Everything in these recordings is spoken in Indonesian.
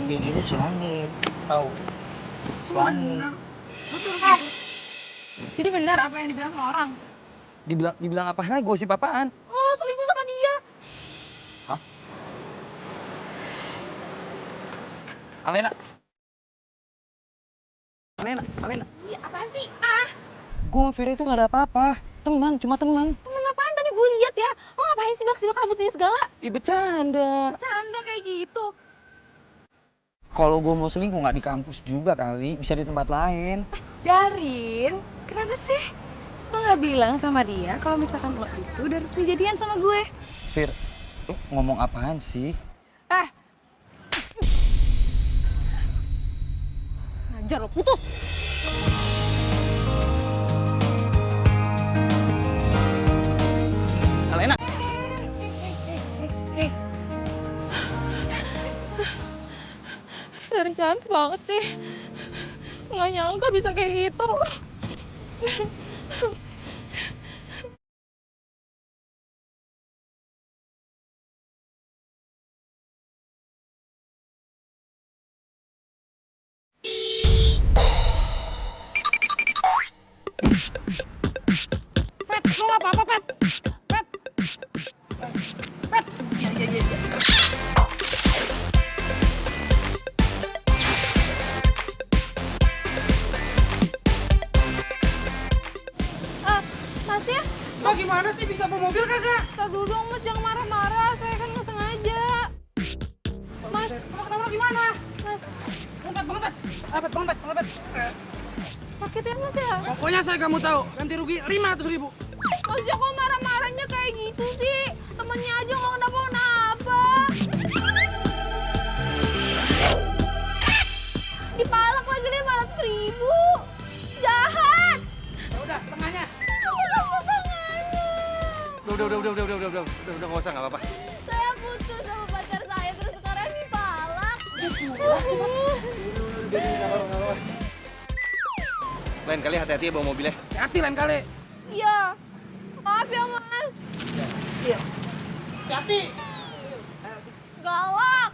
Kayak gini selangit. Tahu? Selangit. Betul. Jadi benar apa yang dibilang sama orang? Dibilang apa lagi? Gosip apaan? Oh, selingkuh sama dia. Hah? Alena. Alena. Iya, apaan sih? Ah, Gue sama Vera itu gak ada apa-apa. Teman, cuma teman. temen apaan tadi gue lihat ya? Lo ngapain sih sibak rambutnya segala? Ih, bercanda. Canda kayak gitu. Kalau gue mau selingkuh nggak di kampus juga kali, bisa di tempat lain. Darin, kenapa sih? Lo gak bilang sama dia kalau misalkan lo itu udah resmi jadian sama gue? Fir, lu ngomong apaan sih? Eh! Ngajar lo, putus! Alena. Darin jahat banget sih. Nggak nyangka bisa kayak gitu. Pet, lo nggak apa-apa, Pet? Pet! Pet! Masnya? Lo gimana sih bisa bawa mobil kagak? Tar dulu dong, Mas. Jangan marah-marah. Saya kan nggak sengaja. Mas, Kenapa gimana? Mas. Pengebet. Sakit ya, Mas ya? Pokoknya saya kamu tahu, ganti rugi 500.000. Masnya kok marah-marahnya kayak gitu sih? Temennya aja nggak kenapa-kenapa. Dipalak lagi 500.000. Jahat. Ya udah setengahnya. Udah, nggak usah, nggak apa-apa. Saya putus sama pacar saya, terus sekarang dipalak. Lain kali hati-hati ya bawa mobilnya. Hati lain kali. Iya. Maaf ya, Mas. Iya. Hati. Galak.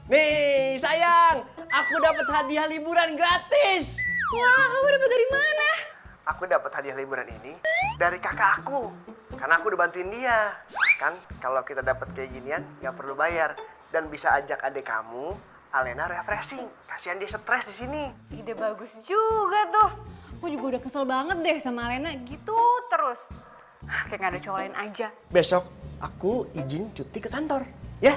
Nih sayang, aku dapat hadiah liburan gratis. Wah, kamu dapat dari mana? Aku dapat hadiah liburan ini dari kakak aku, karena aku udah bantuin dia. Kan kalau kita dapat kayak ginian nggak perlu bayar dan bisa ajak adik kamu, Alena refreshing. Kasihan dia stres di sini. Ide bagus juga tuh. Aku juga udah kesel banget deh sama Lena gitu terus. Kayak gak ada cowok lain aja. Besok aku izin cuti ke kantor, ya?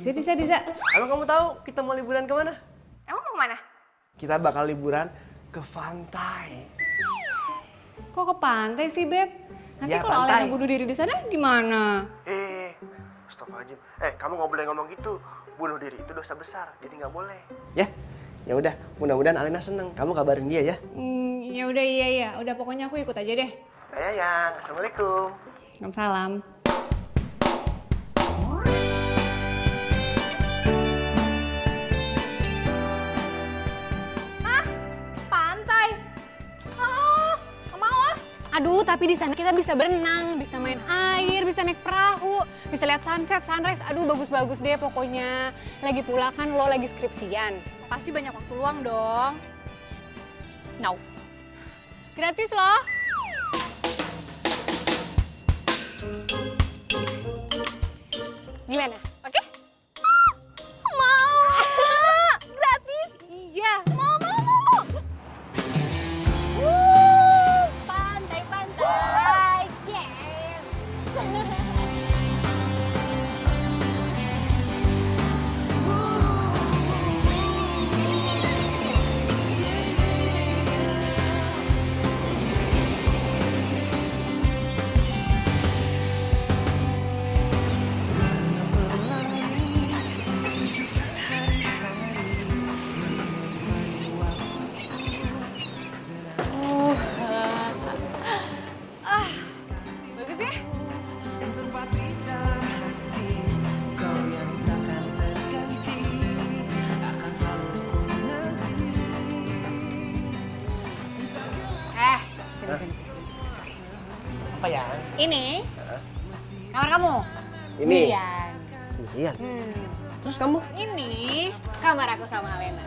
Bisa. Emang kamu tahu kita mau liburan kemana? Emang mau kemana? Kita bakal liburan ke pantai. Kok ke pantai sih, Beb? Nanti Ya, kalau pantai. Alena bunuh diri di sana gimana? Astagfirullahaladzim. Kamu nggak boleh ngomong gitu. Bunuh diri itu dosa besar, jadi nggak boleh. Ya udah. Mudah-mudahan Alena seneng. Kamu kabarin dia ya. Ya udah iya. Udah pokoknya aku ikut aja deh. Sayang, assalamualaikum. Salam. Hah? Pantai? Ah, nggak mau ah. Aduh, tapi di sana kita bisa berenang, bisa main air, bisa naik perahu, bisa lihat sunset, sunrise. Aduh, bagus-bagus deh pokoknya. Lagi pula kan lo lagi skripsian. Pasti banyak waktu luang dong. No. Gratis loh. Gimana? Oke? Mau! Gratis? Iya. Mau. Pantai-pantai. Yes. Bagus ya? Apa ya? Ini kamar kamu. Ini. Sendirian. Sendirian. Terus kamu? Ini kamar aku sama Alena.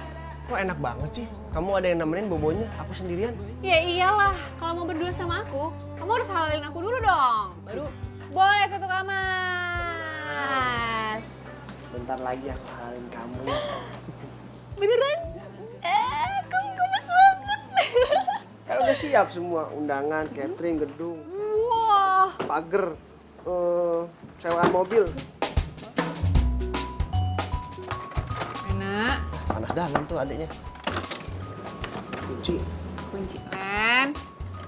Kok enak banget sih? Kamu ada yang nemenin bobonya, aku sendirian. Ya iyalah, kalau mau berdua sama aku, kamu harus halalin aku dulu dong. Baru boleh satu kamar. Bentar lagi aku halalin kamu. Beneran? Kamu gemes banget. Kan udah siap semua, undangan, catering, gedung, Wah, pagar, sewaan mobil. Alena, Panas dalam tuh adiknya. Kunci. kunci Len.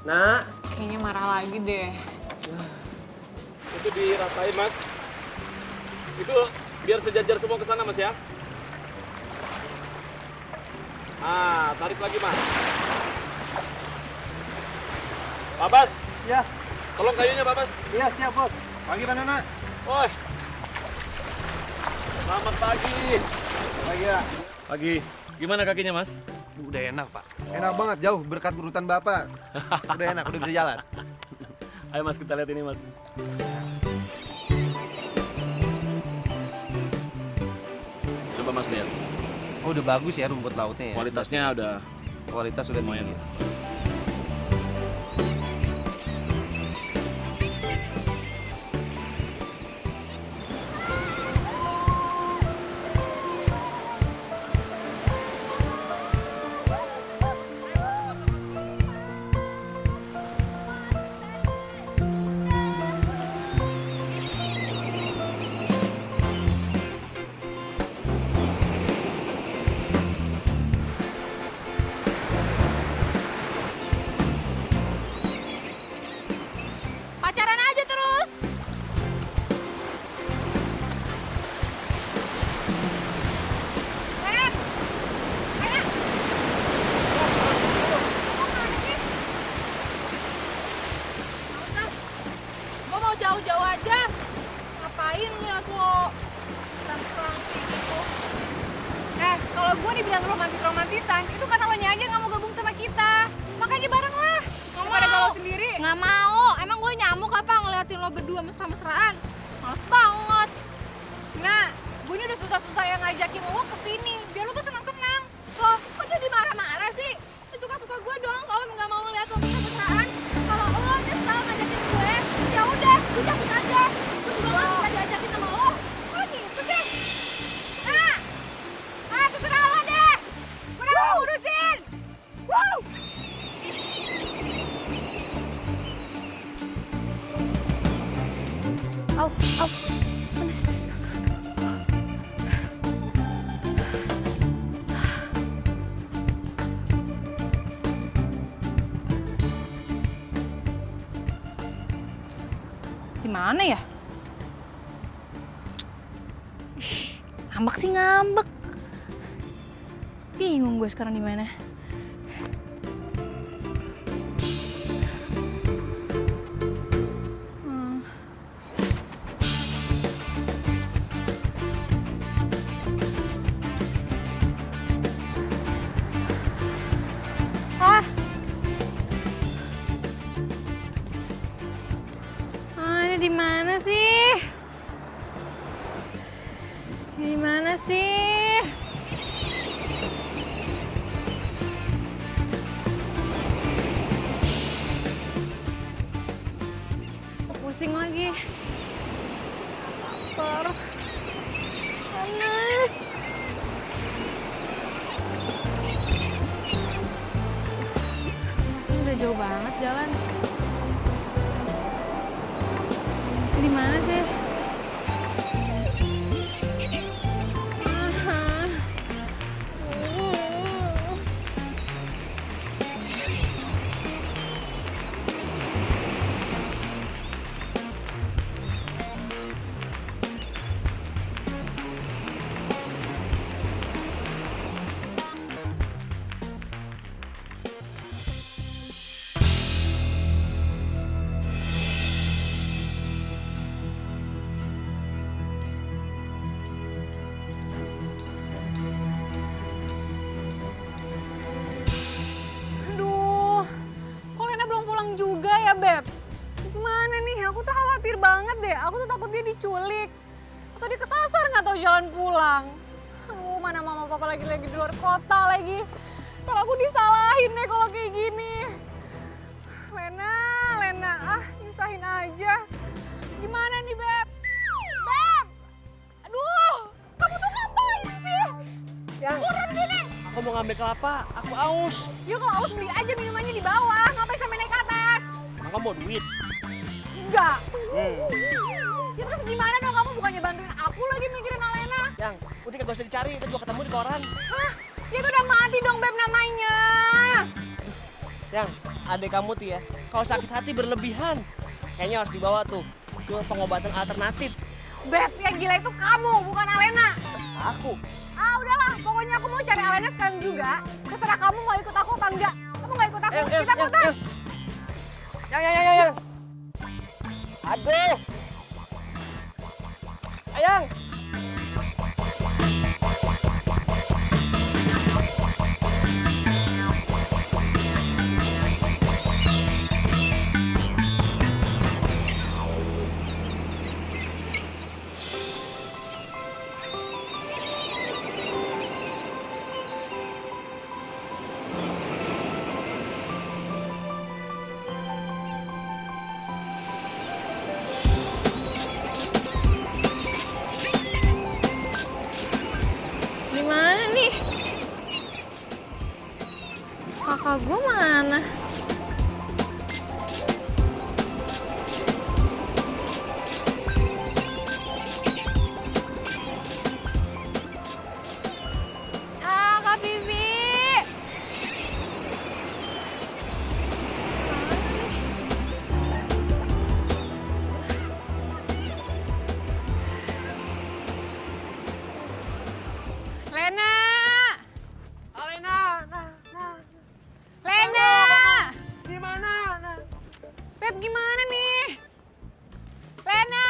Nak, Kayaknya marah lagi deh. Itu diratain, Mas. Itu biar sejajar semua ke sana, Mas ya. Ah, tarik lagi, Mas. Pak Bas, ya, tolong kayunya, Pak Bas. iya siap bos. Pagi mana nak? Oi. Selamat pagi. Pagi ya. Pagi. Gimana kakinya, Mas? Udah enak, Pak. Enak banget, jauh berkat urutan Bapak. Udah enak, udah bisa jalan. Ayo, Mas, kita lihat ini, Mas. Coba Mas lihat. Oh, udah bagus ya rumput lautnya ya. Kualitasnya udah Kualitas udah lumayan. tinggi. Pacaran aja terus. Len, Len. Gue mau jauh-jauh aja. Ngapain lihat lo serang-serang kayak gitu? Kalau gue dibilang romantis-romantisan, itu karena lo aja nggak mau gabung sama kita. Makanya bareng lah. Nggak Daripada mau. galau sendiri. Nggak mau. Emang gue nyamuk apa ngeliatin lo berdua mesra-mesraan? Males banget. Nah, gue ini udah susah-susah yang ngajakin lo kesini. Biar lo tuh senang-senang. Loh, kok jadi marah-marah sih? Suka-suka gue dong kalau nggak mau lihat lo mesra-mesraan. Kalau lo nyesel ngajakin gue, ya udah, gue cabut aja. Gue juga nggak bisa diajakin sama lo. Oh gitu deh. Terserah lo deh. Gue udah mau urusin. Au, panas. Di mana ya? Ngambek sih ngambek. Bingung gue sekarang di mana. di mana sih? Di mana sih? Pusing lagi. Parah. Panas. Masih udah jauh banget jalan. Di mana sih? Aduh, kok Lena belum pulang juga ya, Beb? Gimana nih? Aku tuh khawatir banget deh. Aku tuh takut dia diculik. Atau dia kesasar nggak tahu jalan pulang. Aduh, mana mama papa lagi di luar kota lagi. Ntar aku disalahin deh kalau kayak gini. Lena, nyusahin aja. Gimana nih, Beb? Beb! Aduh, kamu tuh ngapain sih? Turun gini! Aku mau ngambil kelapa, aku aus. Yuk kalau haus beli aja minumannya di bawah, ngapain sampai naik ke atas? Aku mau duit. Enggak. Ya terus gimana dong, kamu bukannya bantuin aku lagi mikirin Alena? Yang, udah gak usah dicari, itu juga ketemu di koran. Hah? Dia tuh udah mati dong, Beb, namanya. Yang, adek kamu tuh ya, kalau sakit hati berlebihan. Kayaknya harus dibawa tuh ke pengobatan alternatif. Beb, yang gila itu kamu, bukan Alena. Aku. Ah udahlah, pokoknya aku mau cari Alena sekarang juga. Terserah kamu mau ikut aku apa enggak. Kamu nggak ikut aku, kita putus. Yang. Aduh. Ayang. Di mana nih? Kakak gue mana? Ah, Kak Bibi. Lena! Alena. Lena! Gimana? Beb, gimana nih? Lena!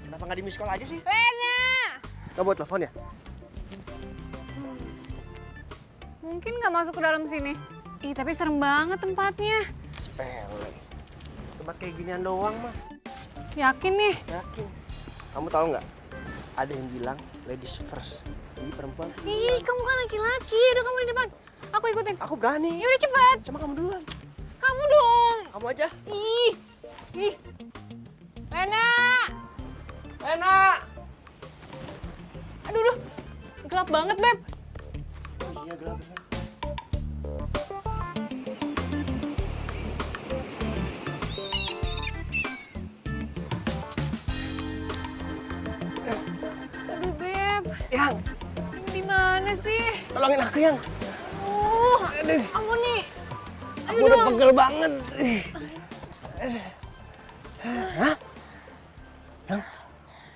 Kenapa nggak di miss call aja sih? Lena! Nggak buat telepon ya? Mungkin nggak masuk ke dalam sini. Ih, tapi serem banget tempatnya. Sepele. Tempat kayak ginian doang mah. Yakin nih? Yakin. Kamu tahu nggak? Ada yang bilang ladies first. Jadi perempuan. Ih, kamu kan laki-laki. Udah kamu di depan. Aku ikutin. Aku berani. Ya udah cepet. Cuma kamu duluan. Kamu dong. Kamu aja. Ih. Lena. Lena. Aduh. Gelap banget, Beb. Oh iya gelap. Aduh, Beb. Yang, Di mana sih? tolongin aku yang. Kamu nih. Ayo Aku udah dong. pegel banget. Hah? Yang,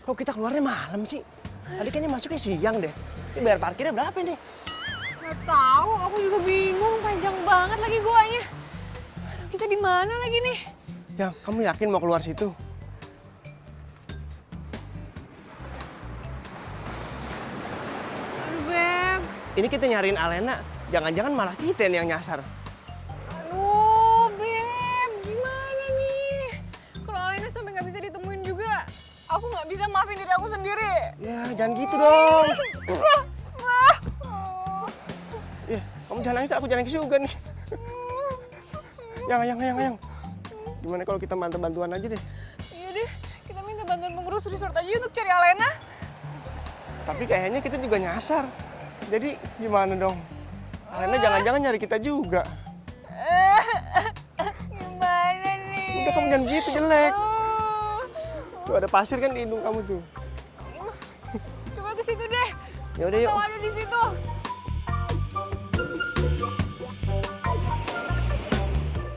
kok kita keluarnya malam sih? Tadi kayaknya masuknya siang deh. Ini bayar parkirnya berapa nih? Nggak tahu, aku juga bingung. Panjang banget lagi guanya. Aduh, kita di mana lagi nih? Yang, kamu yakin mau keluar situ? Aduh, Beb. Ini kita nyariin Alena, jangan-jangan malah kita yang nyasar. Aduh, Beb. Gimana nih? Kalau Alena sampai nggak bisa ditemuin Aku nggak bisa maafin diri aku sendiri. Ya, jangan gitu dong. Ya, kamu jangan nangis, aku jangan nangis juga nih. Yang. Gimana kalau kita minta bantuan aja deh? Iya deh, kita minta bantuan pengurus resort aja untuk cari Alena. Tapi kayaknya kita juga nyasar. Jadi gimana dong? Alena jangan-jangan nyari kita juga. Gimana nih? Udah kamu jangan gitu, jelek. Tuh ada pasir kan di hidung kamu tuh. Coba ke situ deh. Ya udah yuk. Tahu ada di situ.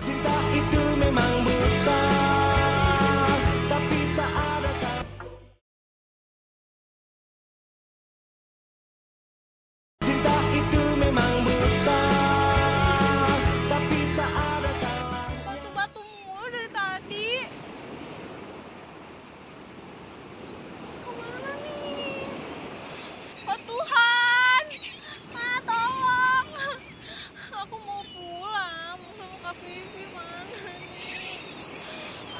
Cinta itu memang buta, tapi tak ada Cinta itu memang buta, tapi tak ada salah. Batu-batu mulu dari tadi. Kemana nih? Oh Tuhan, tolong. Aku mau pulang sama Kak Vivi, mana nih?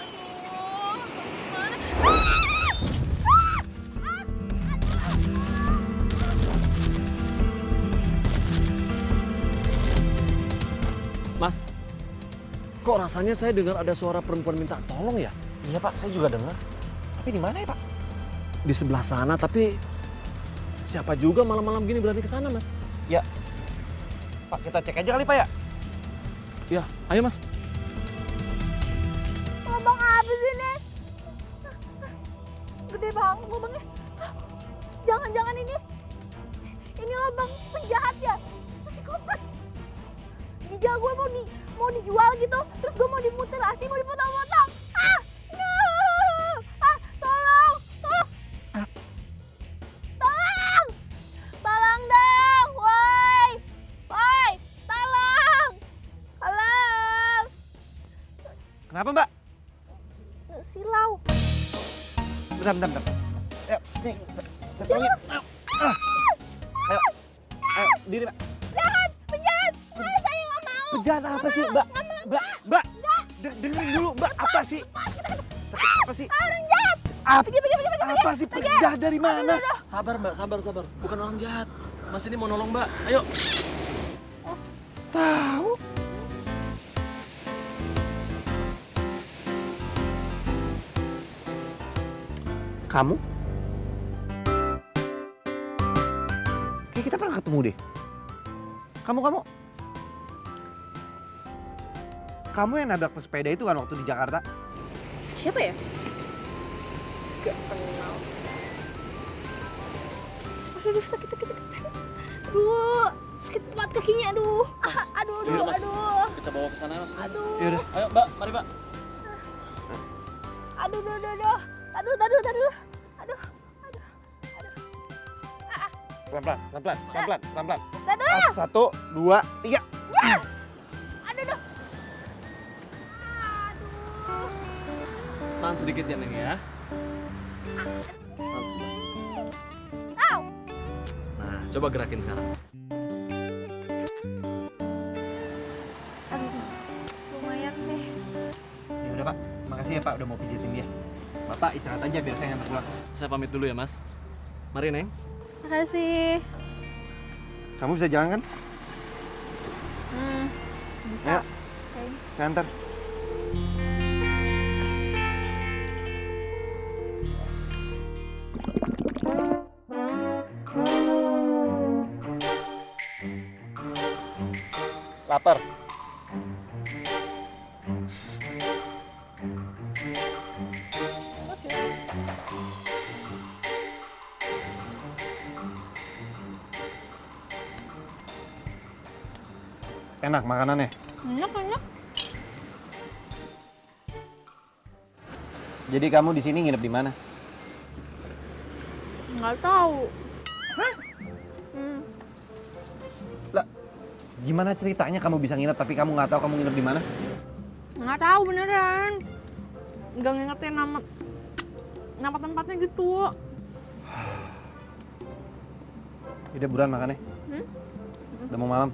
Aduh, harus kemana? Mas, kok rasanya saya dengar ada suara perempuan minta tolong ya? Iya Pak, saya juga dengar. Tapi di mana ya Pak? Di sebelah sana, tapi siapa juga malam-malam gini berani ke sana, Mas? Ya, Pak kita cek aja kali Pak ya. Ya, ayo Mas. Lubang apa sih ini? Gede banget lubangnya. Jangan-jangan ini lubang penjahat ya? Psikopat. Ginjal gue mau dijual gitu, terus gue mau dimutilasi, mau dipotong-potong. No! Tolong! Tolong dong, woi! Tolong! Kenapa Mbak? Silau. Bentar. Ayo, sini, saya tolongin. Ayo, diri Mbak. Penjahat! Saya nggak mau. Penjahat apa sih Mbak? Mbak, dengerin dulu Mbak, apa sih? Sakit apa sih? Orang jahat. Pergi. Apa sih penjahat dari mana? Sabar Mbak, sabar. Bukan orang jahat. Mas ini mau nolong Mbak. Ayo. Tahu? Kamu? Kayak kita pernah ketemu deh. Kamu yang nabrak pesepeda itu kan waktu di Jakarta? Siapa ya? Gak kenal. Aduh, sakit. Aduh, sakit banget kakinya, aduh. Yaudah, Mas. Aduh. Kita bawa ke sana, Mas. Aduh. Yaudah. Ayo Mbak, mari Mbak. Aduh. Aduh. Pelan-pelan. Dadah. 1, 2, 3. Aduh. Tahan sedikit ya, Neng ya. Tahan sedikit. Au. Nah, coba gerakin sekarang. Aduh, lumayan sih. Ya udah Pak, makasih ya Pak udah mau pijitin dia. Bapak istirahat aja biar saya ngantar pulang. Saya pamit dulu ya, Mas. Mari, Neng. Makasih. Kamu bisa jalan kan? Bisa. Ya, saya antar. Lapar. Enak makanannya. Enak. Jadi kamu di sini nginep di mana? Nggak tahu. Lah, gimana ceritanya kamu bisa nginep tapi kamu nggak tahu kamu nginep di mana? Nggak tahu beneran. Nggak ngingetin nama tempatnya gitu. Udah buruan makannya. Udah mau malam.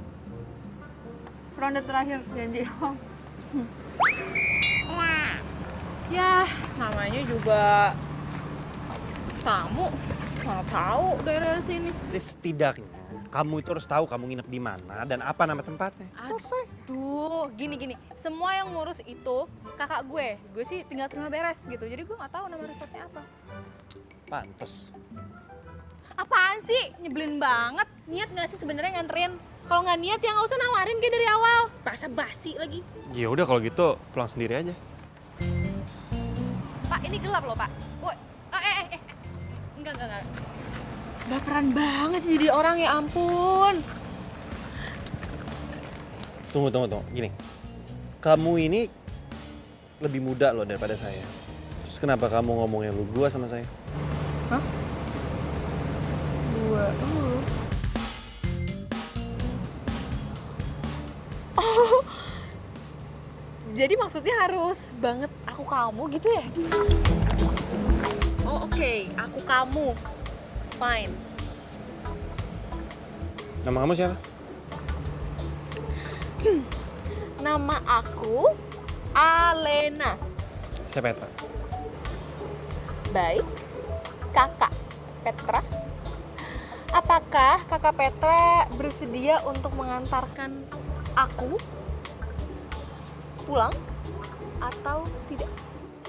Ronde terakhir janji dong. Ya, namanya juga Kamu mana tahu daerah sini? Jadi setidaknya kamu itu harus tahu kamu nginep di mana dan apa nama tempatnya. Selesai. Aduh, gini. Semua yang ngurus itu kakak gue. Gue sih tinggal terima beres gitu. Jadi gue nggak tahu nama resortnya apa. Pantes. Apaan sih? Nyebelin banget. Niat nggak sih sebenarnya nganterin? Kalau nggak niat ya nggak usah nawarin kayak dari awal. Basa-basi lagi. Ya udah kalau gitu pulang sendiri aja. Pak, ini gelap loh, Pak. Woi, enggak. Baperan banget sih jadi orang, ya ampun. Tunggu. Gini, kamu ini lebih muda loh daripada saya. Terus kenapa kamu ngomongnya lu gua sama saya? Hah? Gua, Oh, jadi maksudnya harus banget aku kamu gitu ya? Oh oke, aku kamu. Fine. Nama kamu siapa? Nama aku Alena. Saya Petra. Baik, kakak Petra. Apakah kakak Petra bersedia untuk mengantarkan aku pulang atau tidak?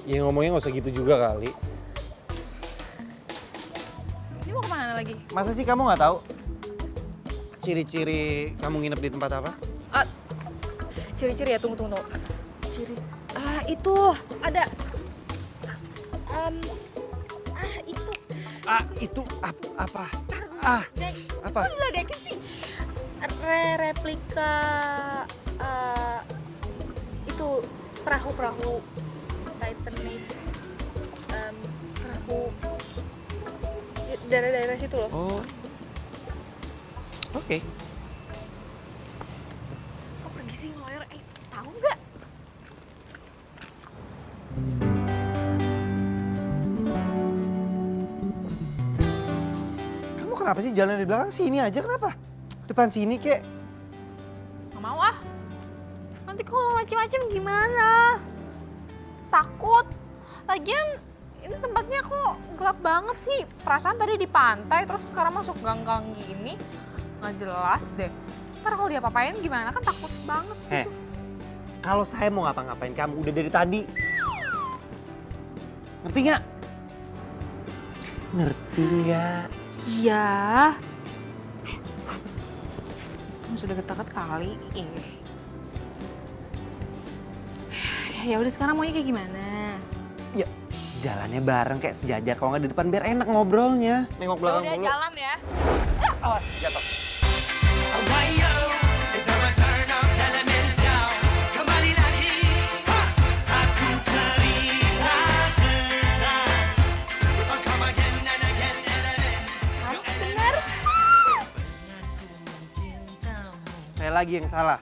Ya ngomongnya nggak usah gitu juga kali. Ini mau kemana lagi? Masa sih kamu nggak tahu ciri-ciri kamu nginep di tempat apa? Ciri-ciri ya, tunggu. Ciri, itu ada, itu. Itu apa? Apa? Kok diledekin sih? Replika, itu perahu Titanic, perahu daerah-daerah situ loh. Oh, oke. Kok pergi sih ngeloyor? Tahu nggak? Kamu kenapa sih jalan di belakang sini aja kenapa? Depan sini kek. Nggak mau ah. Nanti kalau macem-macem gimana? Takut. Lagian ini tempatnya kok gelap banget sih. Perasaan tadi di pantai terus sekarang masuk gang-gang gini. Nggak jelas deh. Ntar kalau dia apa-apain gimana, kan takut banget gitu. Kalau saya mau ngapa-ngapain kamu udah dari tadi. Ngerti nggak? Ngerti nggak? Iya. Kamu sudah ketakat kali. Ya udah, sekarang maunya kayak gimana? Ya, jalannya bareng kayak sejajar. Kalau nggak di depan biar enak ngobrolnya. Nengok belakang Udah dulu. jalan ya. Awas, jatuh. Bener. Saya lagi yang salah.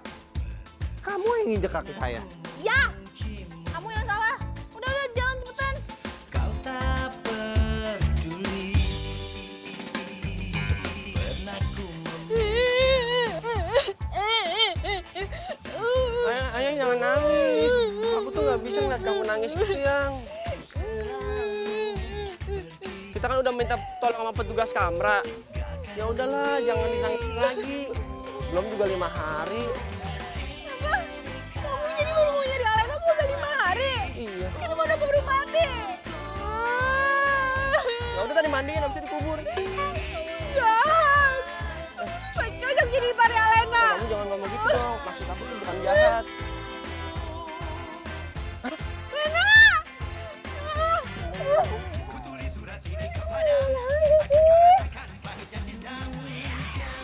Kamu yang nginjek kaki saya. Ya, kamu yang salah. Udah jalan cepetan. Kau tak peduli. Pernah ku Ayang jangan nangis. Aku tuh nggak bisa ngeliat kamu nangis gitu, Yang. Kita kan udah minta tolong sama petugas kamera. Ya udahlah, jangan dinangis lagi. Belum juga 5 hari. Kamu jadi mau nyari Alena mau udah 5 hari? Iya. Kita mau udah keburu mati. Ya udah tadi mandiin habis itu dikubur. Jahat. Cocok jadi pari Alena. Kamu jangan ngomong gitu dong. Maksud aku tuh bukan jahat. Lena.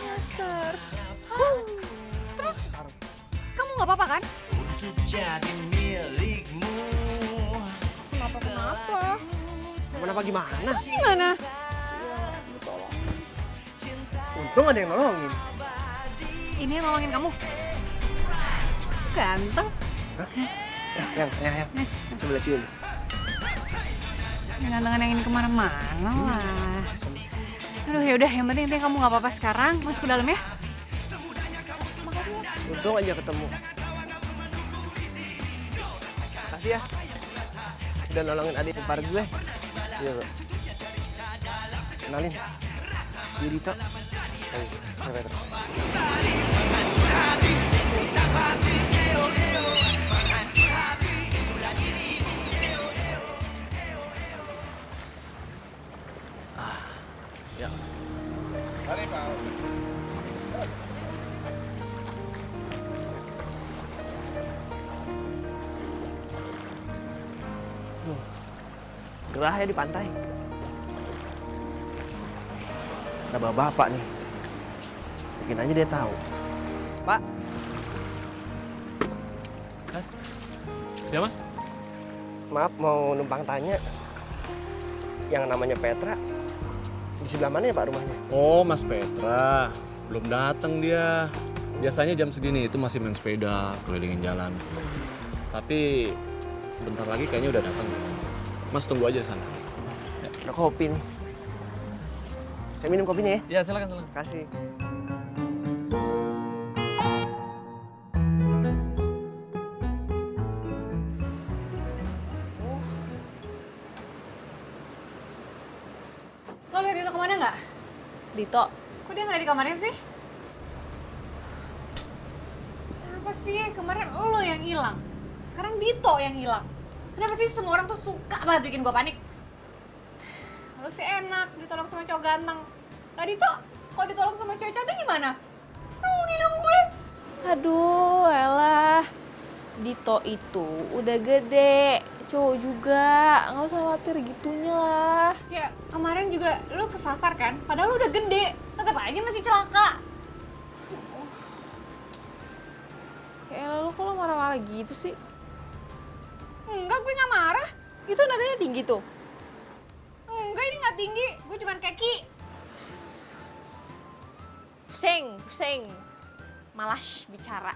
Dasar. Terus kamu nggak apa-apa kan? untuk jadi milikmu. Kenapa? Kenapa gimana? Gimana? Untung ada yang nolongin. Ini yang nolongin kamu. Ganteng. Yang. Sebelah sini. Gantengan yang ini kemana-mana lah. Aduh yaudah, yang penting kamu nggak apa-apa sekarang. Masuk ke dalam ya. Untung aja ketemu. Makasih ya. Udah nolongin adik ipar gue. Iya, Bro. Kenalin, dia Dito. Saya Petra. Ya. Gerah ya di pantai. Ada bapak nih. Mungkin aja dia tahu. Pak, Ya mas? maaf mau numpang tanya. Yang namanya Petra, di sebelah mana ya Pak rumahnya? Oh Mas Petra, belum datang dia. Biasanya jam segini itu masih main sepeda, kelilingin jalan. Tapi sebentar lagi kayaknya udah datang. Mas tunggu aja sana. Ada kopi nih. Saya minum kopinya ya. Ya silakan silakan. Kasih. Lo lihat Dito kemana nggak? Dito, Kok dia nggak ada di kamarnya sih? Kenapa sih? Kemarin lo yang hilang. Sekarang Dito yang hilang. Kenapa sih semua orang tuh suka banget bikin gue panik? Lo sih enak ditolong sama cowok ganteng. Lah Dito, kalau ditolong sama cewek cantik gimana? Rugi dong gue. aduh, elah. Dito itu udah gede, cowok juga, nggak usah khawatir gitunya lah. Ya kemarin juga lo kesasar kan? Padahal lo udah gede, tetap aja masih celaka. Ya elah, lu kok lo marah-marah gitu sih? Enggak, gue nggak marah. Itu nadanya tinggi tuh. Enggak, ini nggak tinggi. Gue cuman keki. Pusing. Malas bicara.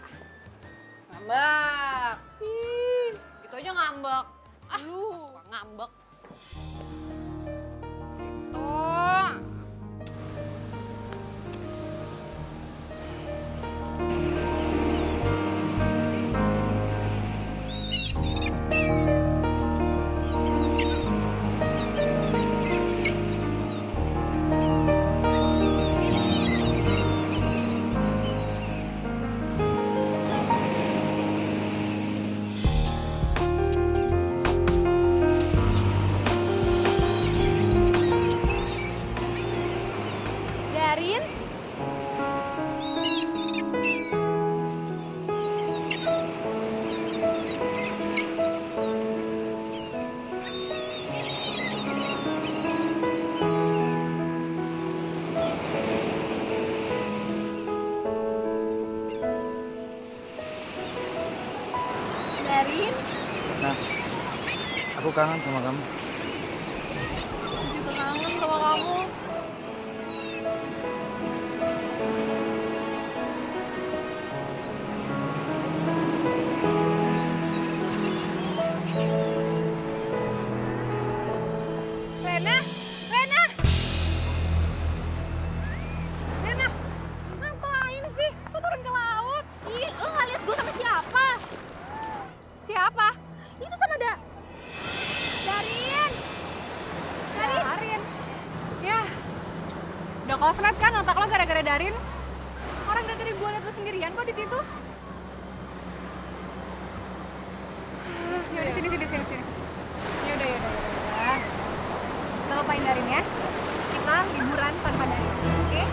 Ngambek. Ih, gitu aja ngambek. Lu ngambek. Gitu. Darin? Darin? Nah, aku kangen sama kamu. Aku juga kangen sama kamu. Rena, Rena, Rena, ngapain sih? Kok turun ke laut? Ih, lo nggak lihat gue sama siapa? Siapa? Itu sama Darin. Darin. Ya, udah koslet kan otak lo gara-gara Darin? Orang dari tadi gue liat lo sendirian kok di situ. Yaudah, sini. Yaudah. Kita lupain Darin ya. Kita liburan tanpa Darin, oke?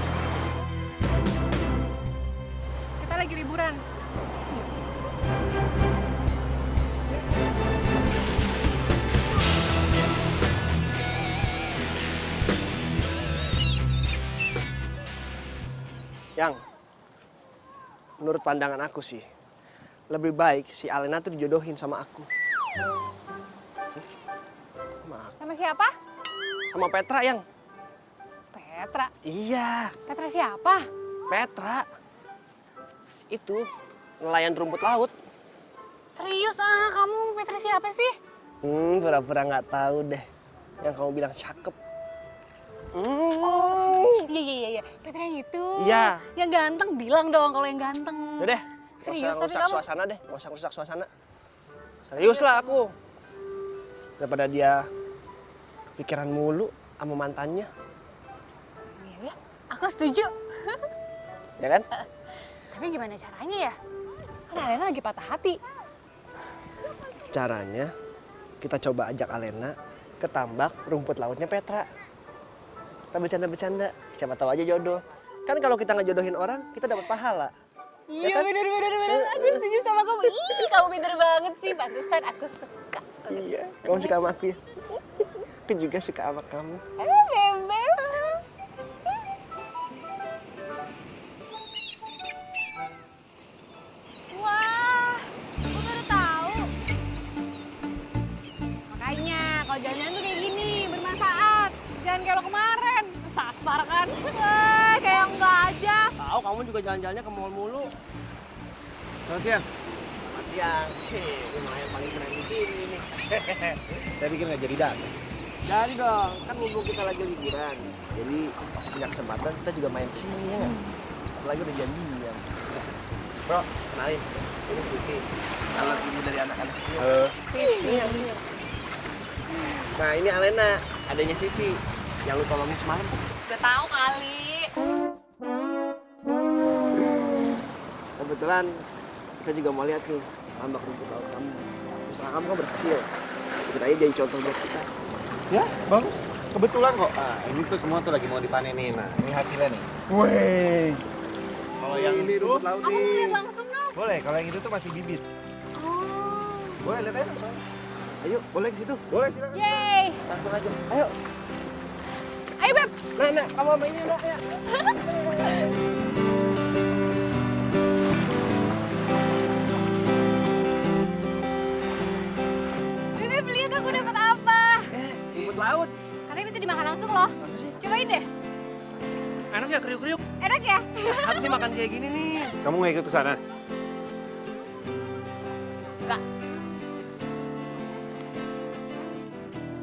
Kita lagi liburan. Yang, menurut pandangan aku sih, lebih baik si Alena tuh dijodohin sama aku. Sama siapa? Sama Petra, Yang. Petra. Iya, Petra siapa? Petra. Itu, nelayan rumput laut. Serius kamu Petra siapa sih? Pura-pura nggak tahu deh. Yang kamu bilang cakep. Iya. Petra yang itu. Iya. Yang ganteng bilang dong kalau yang ganteng. Udah deh, Serius, nggak tapi usah kamu- suasana deh, nggak usah rusak suasana. Serius lah aku. Daripada dia pikiran mulu sama mantannya. Aku setuju. Ya kan? Tapi gimana caranya ya? Kan Alena lagi patah hati. Caranya kita coba ajak Alena ke tambak rumput lautnya Petra. Kita bercanda-bercanda, siapa tahu aja jodoh. Kan kalau kita ngejodohin orang, kita dapat pahala. Iya kan? bener. Aku setuju sama kamu. Ih, kamu pinter banget sih. Pantesan aku suka. Iya, kamu suka sama aku ya? Aku juga suka sama kamu. Bebek. Wah, aku baru tahu. Makanya kalau jalan-jalan tuh kayak gini, bermanfaat. Jangan kayak lo kemarin, sasar kan? Kayak enggak aja. Tahu kamu juga jalan-jalannya ke mall mulu. Selamat siang. Selamat siang. Lumayan paling keren di sini nih. Saya pikir nggak jadi datang. Jadi dong, kan mumpung kita lagi liburan. Jadi pas punya kesempatan kita juga main ke sini ya nggak? Apalagi udah janjian. Bro, kenalin. Ini Vivi. Calon ibu dari anak-anak. Halo. Iya. Nah ini Alena, adanya Vivi. Yang lu tolongin semalam. Udah tahu kali. Kebetulan kita juga mau lihat nih tambak rumput laut kamu. Usaha kamu kan berhasil. Kita aja jadi contoh buat kita. Ya, bagus. Kebetulan kok. Ah, ini tuh semua tuh lagi mau dipanenin. Nah, ini hasilnya nih. Wih. Kalau yang ini rumput laut Aku mau lihat langsung dong. boleh. Kalau yang itu tuh masih bibit. Oh. Boleh lihat aja langsung. Ayo, boleh ke situ. Boleh silakan. Yeay. Langsung aja. Ayo. Ayo Beb. Nah, kamu sama ini nak ya. Beb, lihat aku dapat apa. Rumput laut. Katanya bisa dimakan langsung loh. Apa sih? Cobain deh. Enak ya kriuk-kriuk. Enak ya? Sehat nih makan kayak gini nih. Kamu nggak ikut ke sana? Enggak.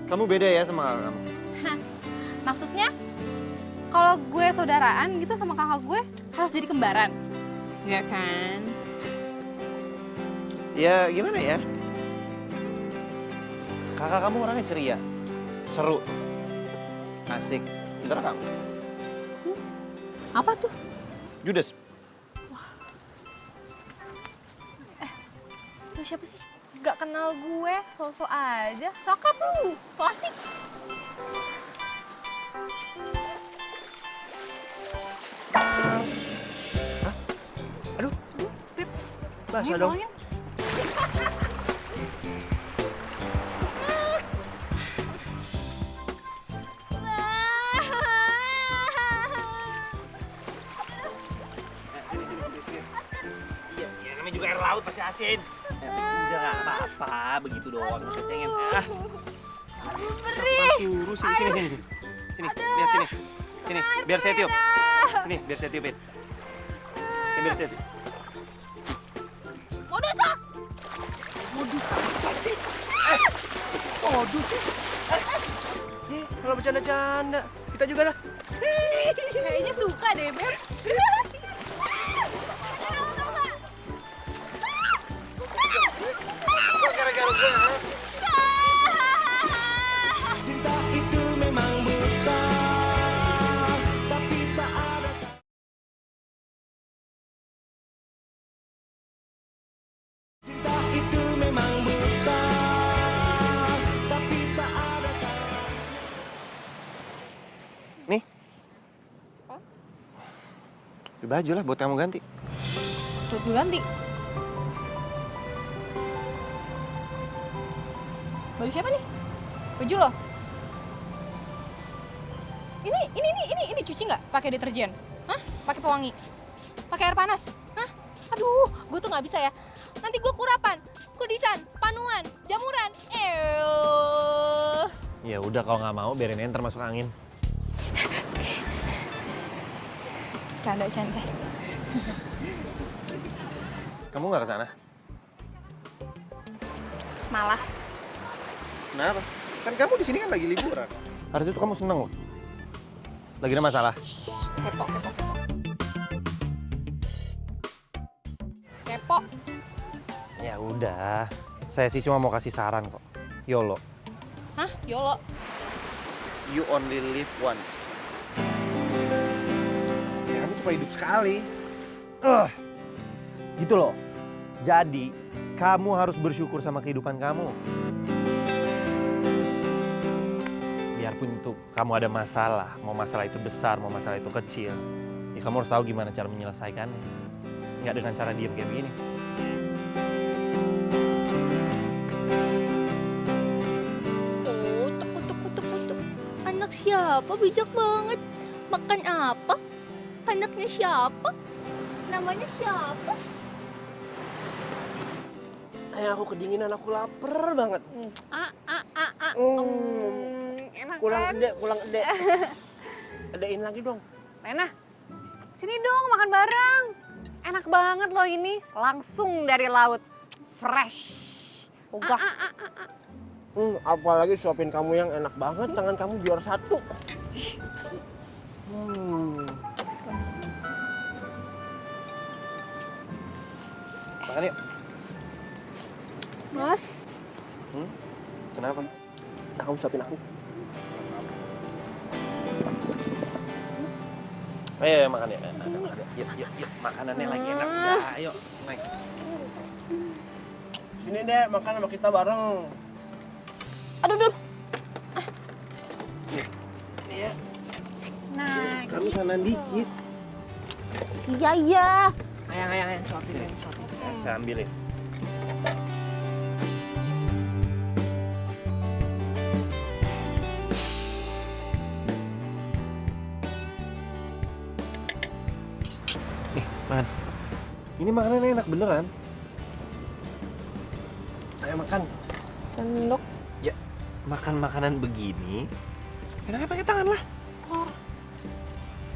Kamu beda ya sama kakak kamu. Maksudnya kalau gue saudaraan gitu sama kakak gue harus jadi kembaran. Enggak kan? Ya gimana ya? Kakak kamu orangnya ceria, seru, asik. Bentar kamu. Apa tuh? Judes. Lu siapa sih? Gak kenal gue, so-so aja. Sokap lu, so asik. Aduh, Beb. basah Ini dong. tolongin. Iya, namanya juga air laut pasti asin. Udah nggak apa-apa, begitu doang. Kecengin. Suruh sini. Sini, lihat sini. Sini, biar saya tiup. Sini, biar saya tiupin. Saya biar tiup. Modus ah! Modus apa sih? Modus sih? Kalau bercanda-canda, kita juga dah. Kayaknya suka deh Beb. Gara-gara gue. Cinta itu memang buta, tapi tak ada. Cinta itu memang buta, tapi tak ada. Nih. Beli baju lah buat kamu ganti. Buat gue ganti. Baju siapa nih? Baju lo? Ini cuci nggak? Pakai deterjen? Hah? Pakai pewangi? Pakai air panas? Hah? Aduh, gue tuh nggak bisa ya. Nanti gue kurapan, kudisan, panuan, jamuran. Ya udah kalau nggak mau biarin enter masuk angin. Canda. Kamu nggak ke sana? Malas. Kenapa? Kan kamu di sini kan lagi liburan. Harusnya tuh kamu seneng loh. Lagi ada masalah. Kepo. Ya udah, saya sih cuma mau kasih saran kok. YOLO. Hah? YOLO? You only live once. cuma hidup sekali. Gitu loh. Jadi, kamu harus bersyukur sama kehidupan kamu. Biarpun itu kamu ada masalah, mau masalah itu besar, mau masalah itu kecil, ya kamu harus tahu gimana cara menyelesaikannya. Nggak dengan cara diam kayak begini. Oh, tuk. Anak siapa? Bijak banget. Makan apa? Anaknya siapa? Namanya siapa? Aku kedinginan, aku lapar banget. Enak Kurang kan? gede. Adein lagi dong. Lena, sini dong makan bareng. Enak banget loh ini, langsung dari laut. Fresh. Ogah. Apalagi suapin kamu yang enak banget, tangan kamu juara 1. Makan yuk. Mas, Kenapa? Kamu suapin aku. Ayo makan ya. Yuk. Makanannya lagi enak. Udah, ayo. Naik. Sini deh, makan sama kita bareng. aduh. Nah, Kamu sana dikit. Iya. ayang, suapin. Saya ambilin. Nih, makan. Ini makanannya enak beneran. Ayo makan. Sendok. Ya, makan makanan begini, enaknya pakai tangan lah.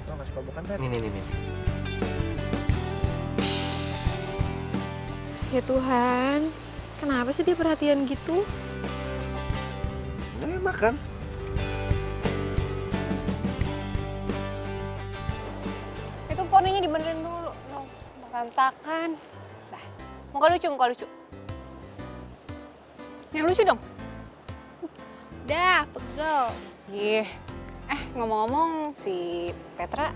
Lo nggak suka bukan kan? Nih. Ya Tuhan, kenapa sih dia perhatian gitu? Nah, makan. Itu poninya dibenerin dulu. No, berantakan. Dah, muka lucu. Yang lucu dong. Dah, pegel. Ih, ngomong-ngomong si Petra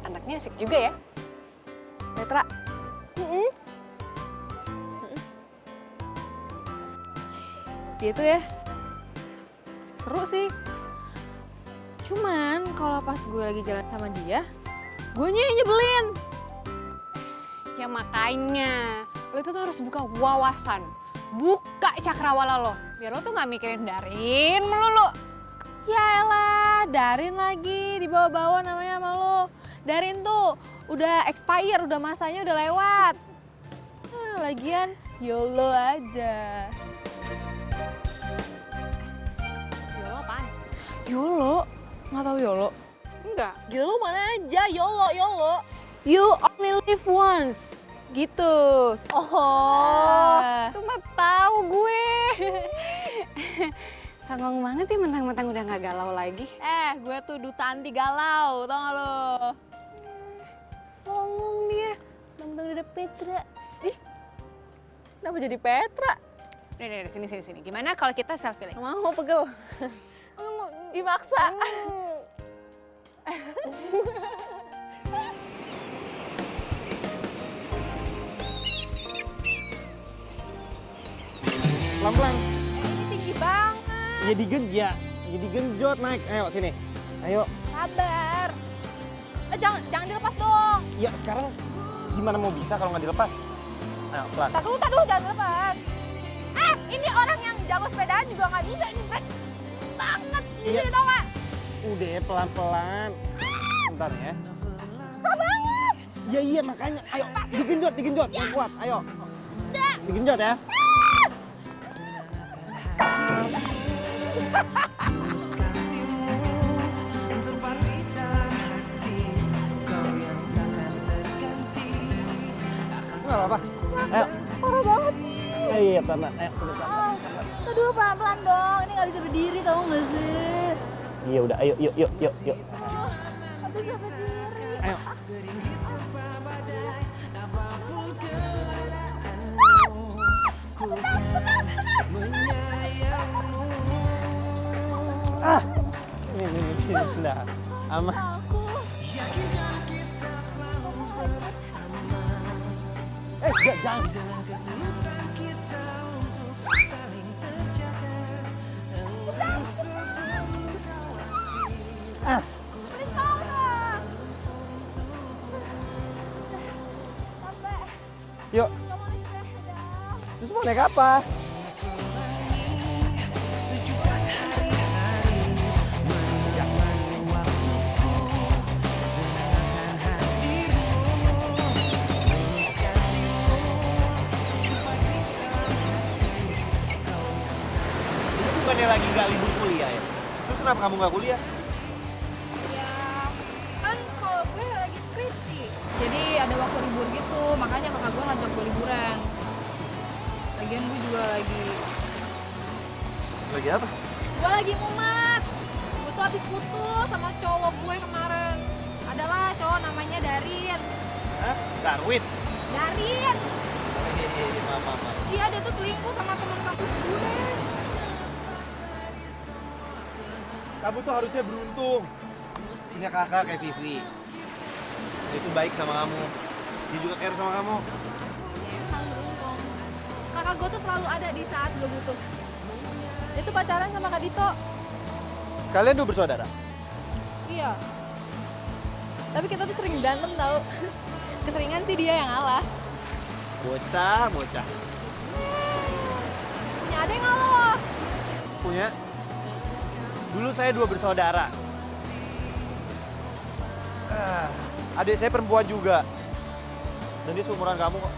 anaknya asik juga ya. Petra. Dia tuh ya seru sih. Cuman kalau pas gue lagi jalan sama dia, guenya yang nyebelin. Ya makanya lo tuh harus buka wawasan, buka cakrawala lo, biar lo tuh nggak mikirin Darin melulu. Ya elah, Darin lagi dibawa-bawa namanya sama lo. Darin tuh udah expired, udah masanya udah lewat. Lagian YOLO aja. YOLO apaan? YOLO? Nggak tahu YOLO? Enggak. Gila lu mana aja, YOLO. You only live once. Gitu. Oh. Itu mah tahu gue. Songong banget ya mentang-mentang udah nggak galau lagi. Gue tuh duta anti galau, tau gak lo? Songong dia, mentang-mentang udah ada Petra. Ih, kenapa jadi Petra? Nih, sini. Gimana kalau kita selfie lagi? Mau, pegel. Mau dimaksa. Pelan-pelan. Ini tinggi banget. Ya digenjot naik. Ayo sini. Ayo. Sabar. Jangan dilepas dong. Ya sekarang gimana mau bisa kalau nggak dilepas? Ayo pelan. Tar dulu, jangan dilepas. Ini orang yang jago sepedaan juga nggak bisa. Ini berat banget. Iya. Ini tau nggak? Udah pelan-pelan. Bentar ya. Susah banget. Ya iya makanya. Ayo digenjot yang kuat. Ayo. Digenjot ya. Tulus kasihmu terpatri dalam hati, kau yang takkan terganti. Nggak apa-apa. Ayo. Parah banget sih. Iya pelan-pelan. Ayo sebentar. Aduh, pelan-pelan dong. Ini nggak bisa berdiri, tau nggak sih? Iya udah. Ayo yuk. Tapi bisa berdiri. Ayo. Sering diterpa badai, apapun keadaanmu, ku kan menyayangmu. Ini. Nah, aman. Aku. Yakinkah kita Enggak, jangan. Dengan ketulusan kita untuk saling terjaga. Engkau tak perlu khawatir. Yuk. Terus mau naik apa? Sejuta hari-hari menemani waktuku, senang akan hadirmu, tulus kasihmu, cepat hitam hati, kau yang Bukannya lagi nggak libur kuliah ya? Terus kenapa kamu nggak kuliah? Ya, kan kalau gue lagi skripsi. Jadi ada waktu libur gitu, makanya kakak gue ngajak gue liburan. Lagian gue juga lagi apa? Gue lagi mumet. Gue tuh habis putus sama cowok gue kemarin. Adalah cowok namanya Darin. Hah? Darwin? Darin. Maaf. Iya, dia tuh selingkuh sama teman kampus gue. Kamu tuh harusnya beruntung. Punya kakak kayak Vivi. Dia itu baik sama kamu. Dia juga care sama kamu. Ya, emang beruntung. Kakak gue tuh selalu ada di saat gue butuh. Dia tuh pacaran sama Kak Dito. Kalian dua bersaudara? Iya. Tapi kita tuh sering berantem tau. Keseringan sih dia yang ngalah. Bocah. Punya adek nggak lo? Punya. Dulu saya dua bersaudara. Adik saya perempuan juga. Dan dia seumuran kamu kok.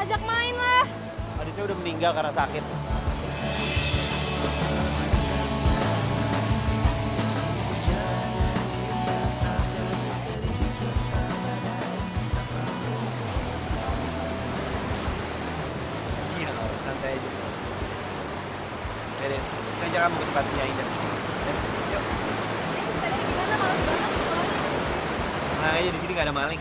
Ajak main lah. Adik saya udah meninggal karena sakit. Iya, santai aja. Dede, saya ajak kamu ke tempatnya Indah. Yuk. Nah, aja di sini nggak ada maling.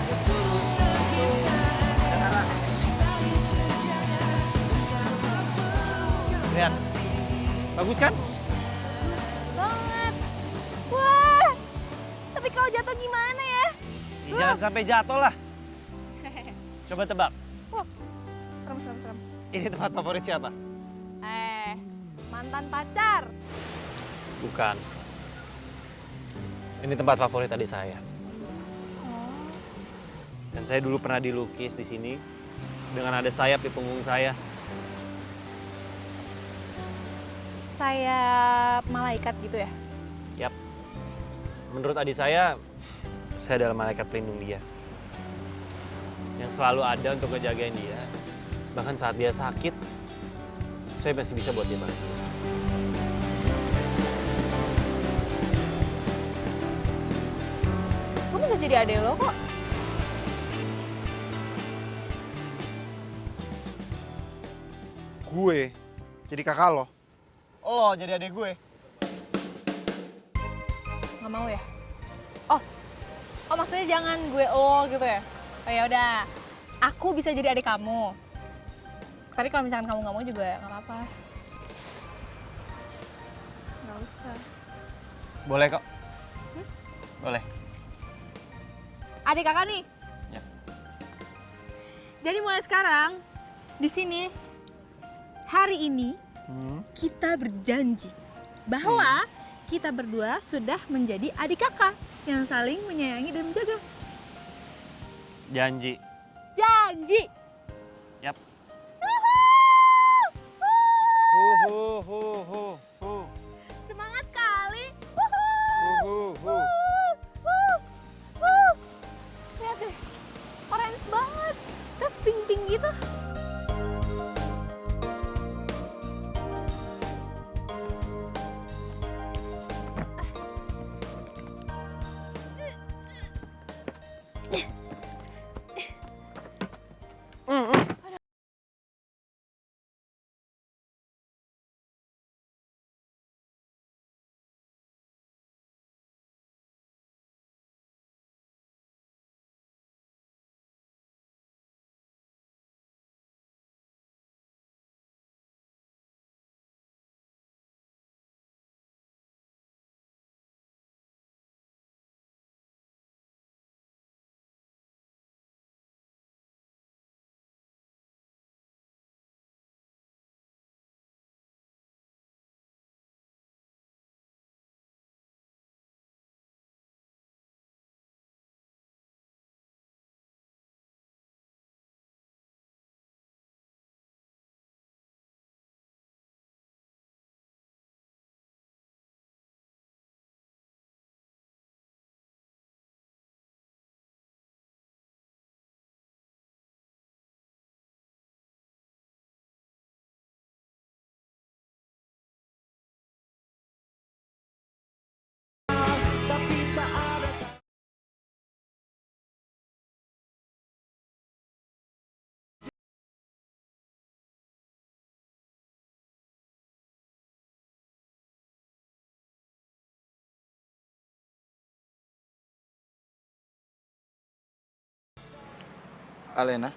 ketulusan kita ada saling terjaga. Lihat, bagus kan? Banget. Wah. Tapi kalau jatuh gimana ya? Ya, jangan sampai jatuh lah. Coba tebak, Wah. Serem. ini tempat favorit siapa? Mantan pacar. Bukan. Ini tempat favorit adik saya. Dan saya dulu pernah dilukis di sini dengan ada sayap di punggung saya. Sayap malaikat gitu ya? Yap. Menurut adik saya adalah malaikat pelindung dia. Yang selalu ada untuk ngejagain dia. Bahkan saat dia sakit, saya masih bisa buat dia balik. Gue bisa jadi adek lo kok. Gue jadi kakak lo. Lo jadi adik gue. Nggak mau ya? Oh maksudnya jangan gue lo gitu ya? Oh ya udah, aku bisa jadi adik kamu. Tapi kalau misalkan kamu nggak mau juga nggak apa-apa. Nggak usah. Boleh kok. Boleh. Adik kakak nih. Ya. Jadi mulai sekarang di sini hari ini kita berjanji bahwa kita berdua sudah menjadi adik kakak yang saling menyayangi dan menjaga. Janji. Janji. Yap. Semangat kali. Lihat deh, orange banget. Terus pink-pink gitu. Alena.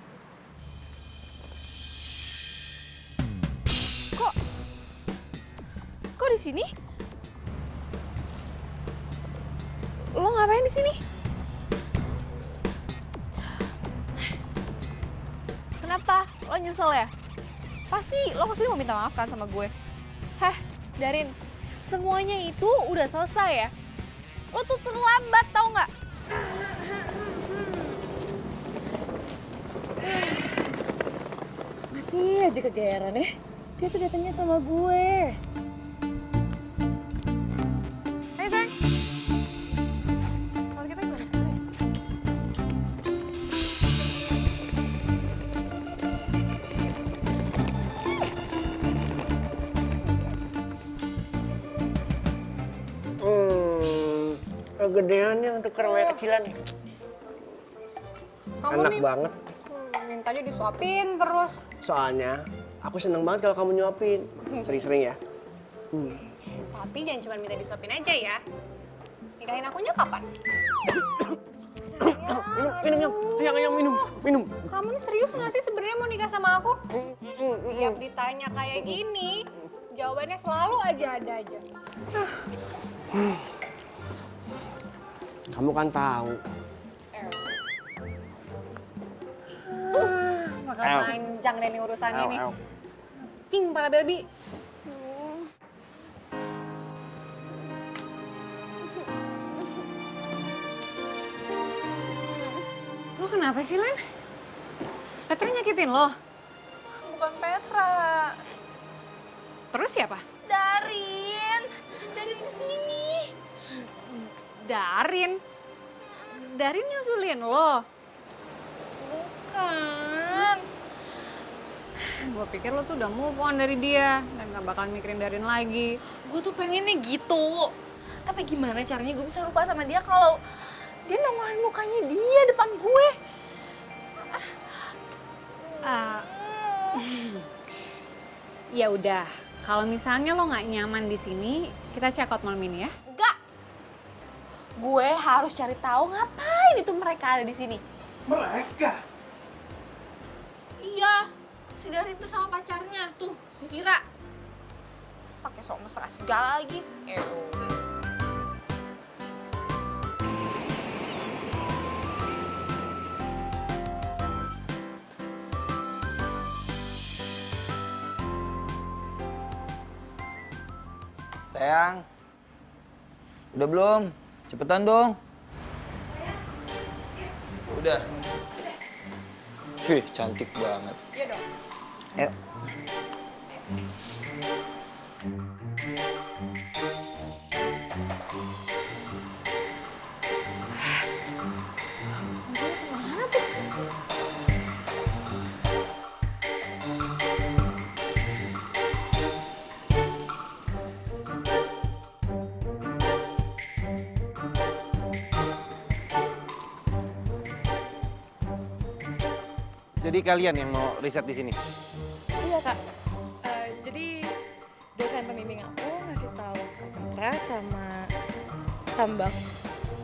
Kok di sini? Lo ngapain di sini? Kenapa? Lo nyesel ya? Pasti lo kesini mau minta maaf kan sama gue? Heh, Darin, semuanya itu udah selesai ya? Lo tuh terlambat tau nggak? Masih aja kegeeran ya. Dia tuh datangnya sama gue. Hai sayang. Kalau kita gimana sekarang ya? Kegedeannya untuk remaja kecilan. Enak banget. Mintanya disuapin terus. Soalnya aku seneng banget kalau kamu nyuapin. Sering-sering ya. Tapi jangan cuma minta disuapin aja ya. Nikahin akunya kapan? Minum, minum. Kamu nih serius nggak sih sebenarnya mau nikah sama aku? Tiap ditanya kayak gini, jawabannya selalu aja ada aja. Kamu kan tahu. Bakal panjang deh nih urusannya nih. Cing, pala baby. Lo kenapa sih, Len? Petra nyakitin lo? Bukan Petra. Terus siapa? Darin kesini. Darin? Darin nyusulin lo? Bukan. Gue pikir lo tuh udah move on dari dia dan gak bakal mikirin Darin lagi. Gue tuh pengennya gitu. Tapi gimana caranya gue bisa lupa sama dia kalau dia nongolin mukanya dia depan gue. Ya udah, kalau misalnya lo nggak nyaman di sini, kita check out malam ini ya. Enggak. Gue harus cari tahu ngapain itu mereka ada di sini. Mereka? Iya, si Darin tuh sama pacarnya. Tuh, si Vira. Pakai sok mesra segala lagi. Sayang. Udah belum? Cepetan dong. Udah. Wih, cantik banget. Iya dong. Ayo. Jadi kalian yang mau riset di sini? Iya kak. Jadi dosen pembimbing aku ngasih tahu Kak Petra sama Tambang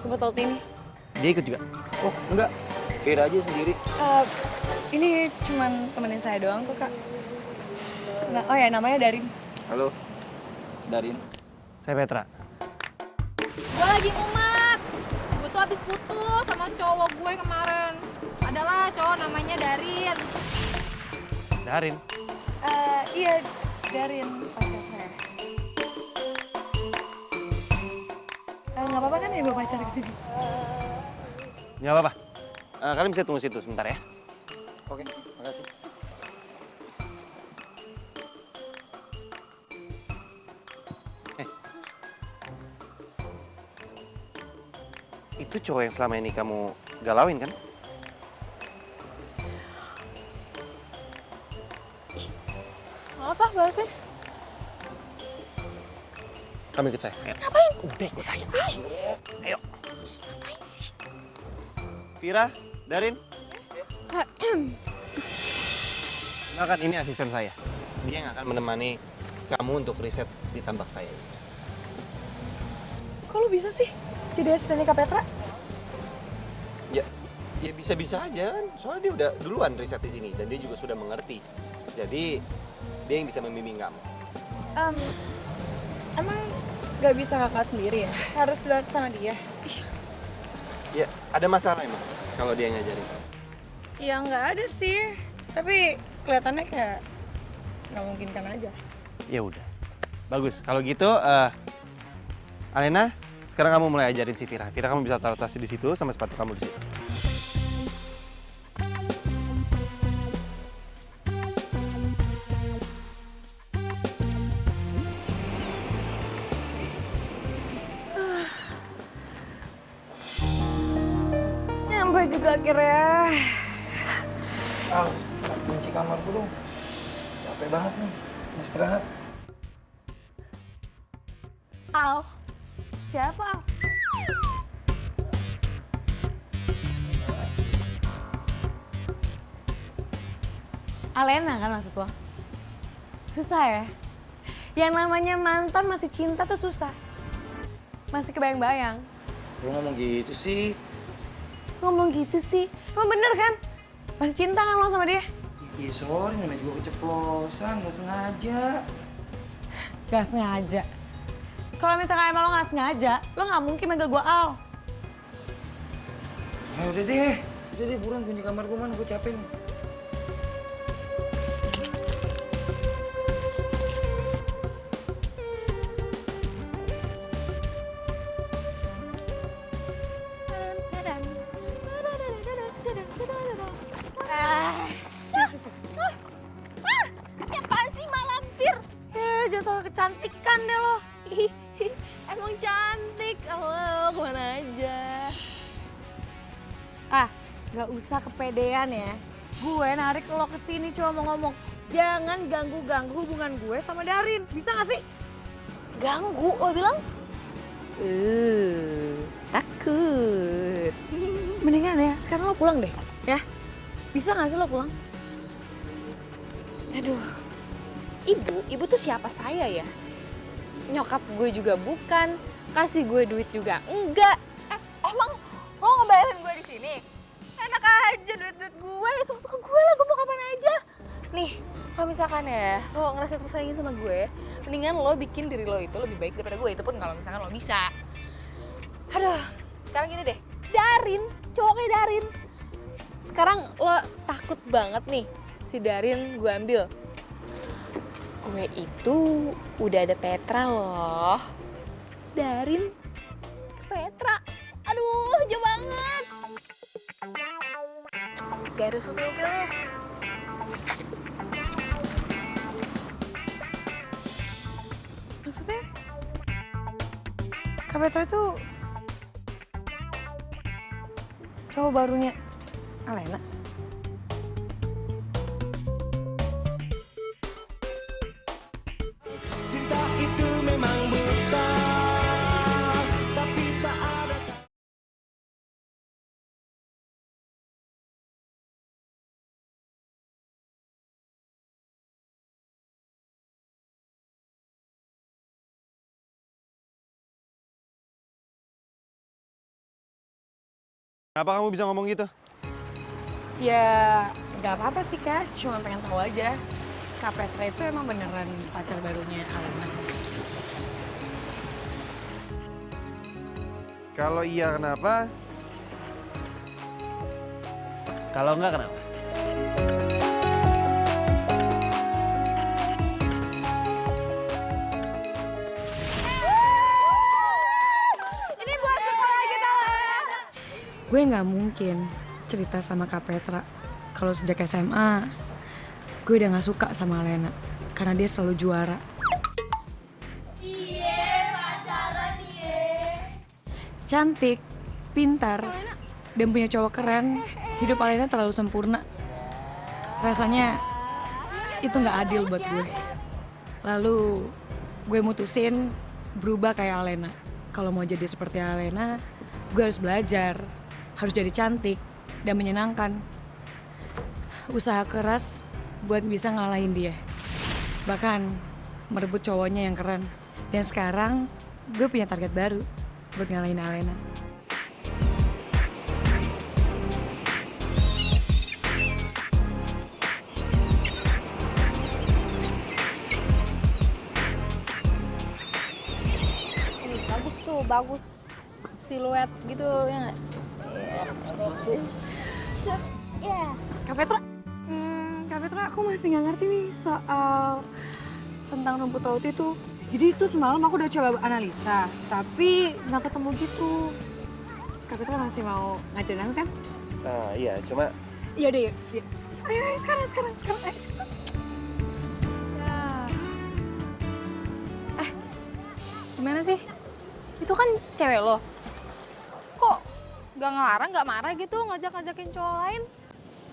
buat ini. Dia ikut juga? Oh, enggak. Vira aja sendiri. Ini cuman temenin saya doang kok kak. Nah, oh ya namanya Darin. Halo. Darin. Saya Petra. Gue lagi mumet. Gue tuh habis putus sama cowok gue kemarin. Adalah cowok namanya Darin. Darin? Iya, Darin pacar saya. Nggak apa-apa kan ya bawa pacar ke sini? Nggak apa-apa. Kalian bisa tunggu situ sebentar ya. Oke, makasih. Itu cowok yang selama ini kamu galauin kan? Males ah bahasnya. Kamu ikut saya. Ayo. Ngapain? Udah ikut saya. Ayo. Ngapain sih? Vira, Darin. Kenalkan ini asisten saya. Dia yang akan menemani kamu untuk riset di tambak saya. Kok lu bisa sih jadi asistennya Kak Petra? Ya, Ya bisa-bisa aja kan, soalnya dia udah duluan riset di sini dan dia juga sudah mengerti. Jadi dia yang bisa membimbing kamu. Emang gak bisa kakak sendiri ya? Harus lihat sama dia? Ih, Ya, ada masalah emang kalau dia ngajarin. ya nggak ada sih. Tapi kelihatannya kayak nggak mungkin kan aja. Ya udah, bagus. Kalau gitu, Alena, sekarang kamu mulai ajarin si Vira. Vira, kamu bisa taruh tasnya di situ sama sepatu kamu di situ. Nyampe juga akhirnya. Al, kunci kamarku dong. Capek banget nih, mau istirahat. Al, siapa Al? Alena kan maksud lo? Susah ya? Yang namanya mantan masih cinta tuh susah. Masih kebayang-bayang. Lu ngomong gitu sih. Ngomong gitu sih, emang bener kan? Masih cinta kan lo sama dia? Iya sorry, namanya juga keceplosan, gak sengaja. Gak sengaja. Kalau misalkan emang lo gak sengaja, lo gak mungkin manggil gue Al. Ya udah deh buruan kunci kamar gue mana, gue capek nih. Apaan sih Mak Lampir? Jangan soal kecantikan deh lo. Emang cantik. Halo, kemana aja? Gak usah kepedean ya. Gue narik lo kesini cuma mau ngomong, jangan ganggu-ganggu hubungan gue sama Darin. Bisa gak sih? Ganggu, lo bilang? Takut. Mendingan ya, sekarang lo pulang deh. Ya? Bisa gak sih lo pulang? Aduh, ibu tuh siapa saya ya? Nyokap gue juga bukan, kasih gue duit juga enggak. Emang lo ngebayarin gue di sini? Enak aja duit-duit gue, suka-suka gue lah, gue mau kapan aja. Nih, kalau misalkan ya lo ngerasa tersayangin sama gue, mendingan lo bikin diri lo itu lebih baik daripada gue. Itu pun kalau misalkan lo bisa. Aduh, sekarang gini deh, Darin, cowoknya Darin. Sekarang lo takut banget nih si Darin gue ambil. Gue itu udah ada Petra loh. Darin ke Petra. Aduh, jauh banget. Gak ada supil-upilnya. Maksudnya? Kak Petra itu cowok barunya Alena. Cinta itu memang buta, tapi tak ada. Kenapa kamu bisa ngomong gitu? Ya gak apa-apa sih Kak, cuma pengen tahu aja. Kak Petra itu emang beneran pacar barunya Alena. Kalau iya kenapa? Kalau enggak kenapa? Ini buat sekolah kita lah. Gue nggak mungkin cerita sama Kak Petra kalau sejak SMA gue udah nggak suka sama Alena karena dia selalu juara. Cantik, pintar, dan punya cowok keren. Hidup Alena terlalu sempurna. Rasanya itu nggak adil buat gue. Lalu gue mutusin berubah kayak Alena. Kalau mau jadi seperti Alena, gue harus belajar, harus jadi cantik dan menyenangkan. Usaha keras buat bisa ngalahin dia. Bahkan merebut cowoknya yang keren. Dan sekarang gue punya target baru buat ngalahin Alena. tuh bagus siluet gitu ya nggak? Ya. Kak Petra, Kak Petra, aku masih nggak ngerti nih soal tentang rumput laut itu. Jadi itu semalam aku udah coba analisa, tapi nggak ketemu gitu. Kak Petra masih mau ngajarin aku kan? Iya, cuma Iya deh, yuk. Ayo, sekarang, ayo. Gimana sih? Itu kan cewek lo. Kok gak ngelarang, gak marah gitu ngajak-ngajakin cowok lain?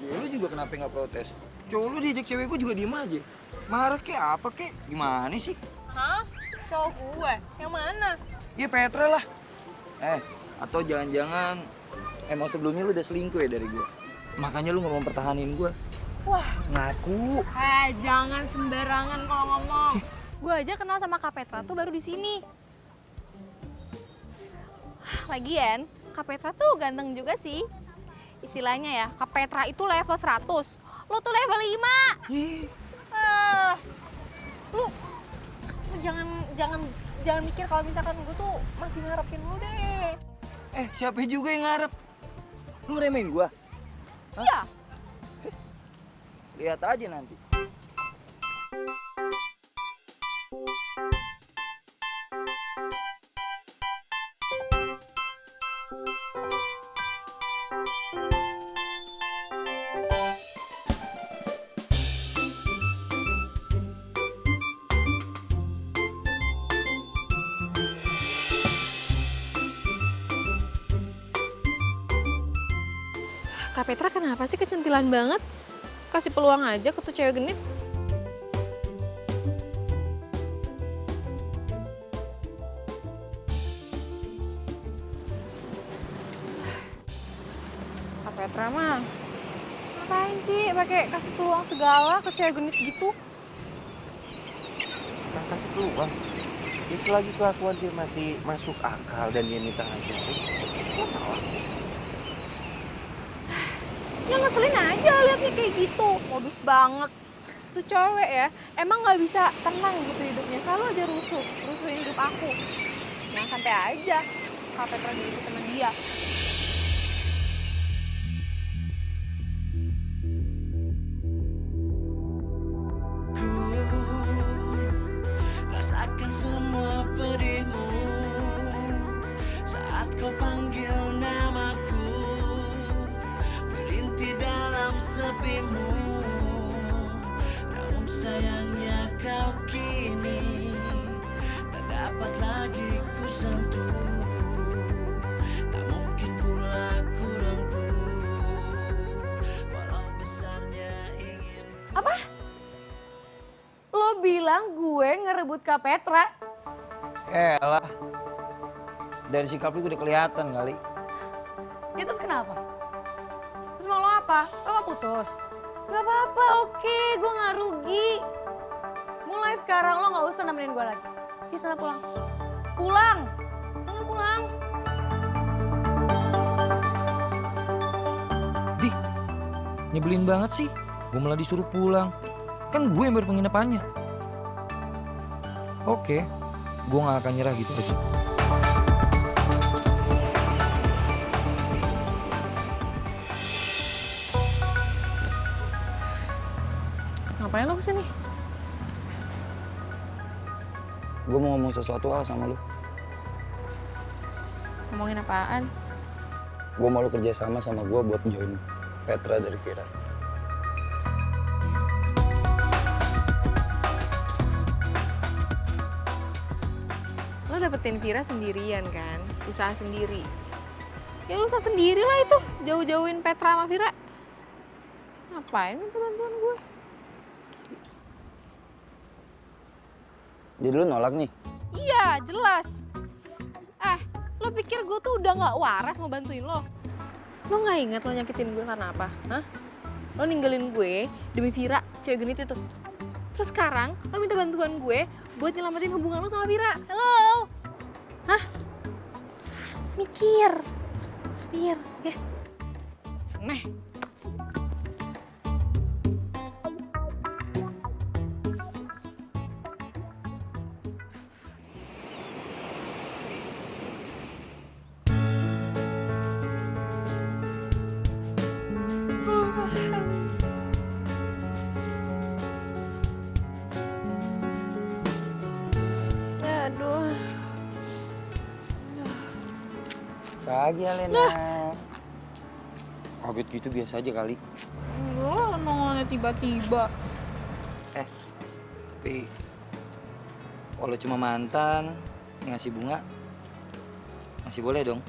Ya lu juga kenapa nggak protes? Cowok lu diajak cewek gue juga diem aja. Marah kek apa kek? Gimana sih? Hah? Cowok gue? Yang mana? Ya Petra lah. Atau jangan-jangan emang sebelumnya lu udah selingkuh ya dari gue? Makanya lu nggak mau mempertahanin gue. Wah. Ngaku. Jangan sembarangan kalau ngomong. Gue aja kenal sama Kak Petra tuh baru di sini. Lagian, Kak Petra tuh ganteng juga sih. Istilahnya ya, Kak Petra itu level 100. Lo tuh level 5. Lu jangan mikir kalau misalkan gue tuh masih ngarepin lu deh. Siapa juga yang ngarep? Lu remehin gue? Iya. Lihat aja nanti. Kak Petra kenapa sih kecentilan banget? Kasih peluang aja ke tuh cewek genit. Kak Petra mah ngapain sih pakai kasih peluang segala ke cewek genit gitu? Nah, kasih peluang. Ya selagi kelakuan dia masih masuk akal dan dia minta ngajarin, nggak salah. Ya ngeselin aja liatnya kayak gitu, modus banget. Tuh cewek ya, emang nggak bisa tenang gitu hidupnya, selalu aja rusuhin hidup aku. Jangan sampai aja Kak Petra dulu sama dia. Rasakan semua pedihmu saat kau panggil namaku, merintih dalam sepimu. Namun sayangnya kau kini tak dapat lagi ku sentuh. Tak mungkin pula ku rengkuh, walau besarnya ingin ku. Apa? Lo bilang gue ngerebut Kak Petra? Elah. Dari sikap lu udah kelihatan kali. Ya terus kenapa? Terus mau lo apa? Lo mau putus? Gak apa-apa, oke, gue gak rugi. Mulai sekarang lo gak usah nemenin gue lagi. Oke, sana pulang. Pulang! Sana pulang. Dih, nyebelin banget sih. Gue malah disuruh pulang. Kan gue yang berpenginapannya. Oke, gue gak akan nyerah gitu aja. Ngapain lo kesini? Gue mau ngomong sesuatu hal sama lu. Ngomongin apaan? Gue mau lu kerja sama gue buat join Petra dari Vira. Lo dapetin Vira sendirian kan? Usaha sendiri. Ya lo usaha sendiri lah itu, jauh-jauhin Petra sama Vira. Ngapain minta bantuan gue? Jadi lu nolak nih? Iya, jelas. Lo pikir gue tuh udah gak waras mau bantuin lo? Lo gak inget lo nyakitin gue karena apa? Hah? Lo ninggalin gue demi Vira, cewek genit itu. Terus sekarang lo minta bantuan gue buat nyelamatin hubungan lo sama Vira. Hello? Hah? Mikir. Ya. Neh. Pagi Alena. Kaget gitu biasa aja kali. Lo nongolnya tiba-tiba. Tapi kalau cuma mantan ngasih bunga masih boleh dong.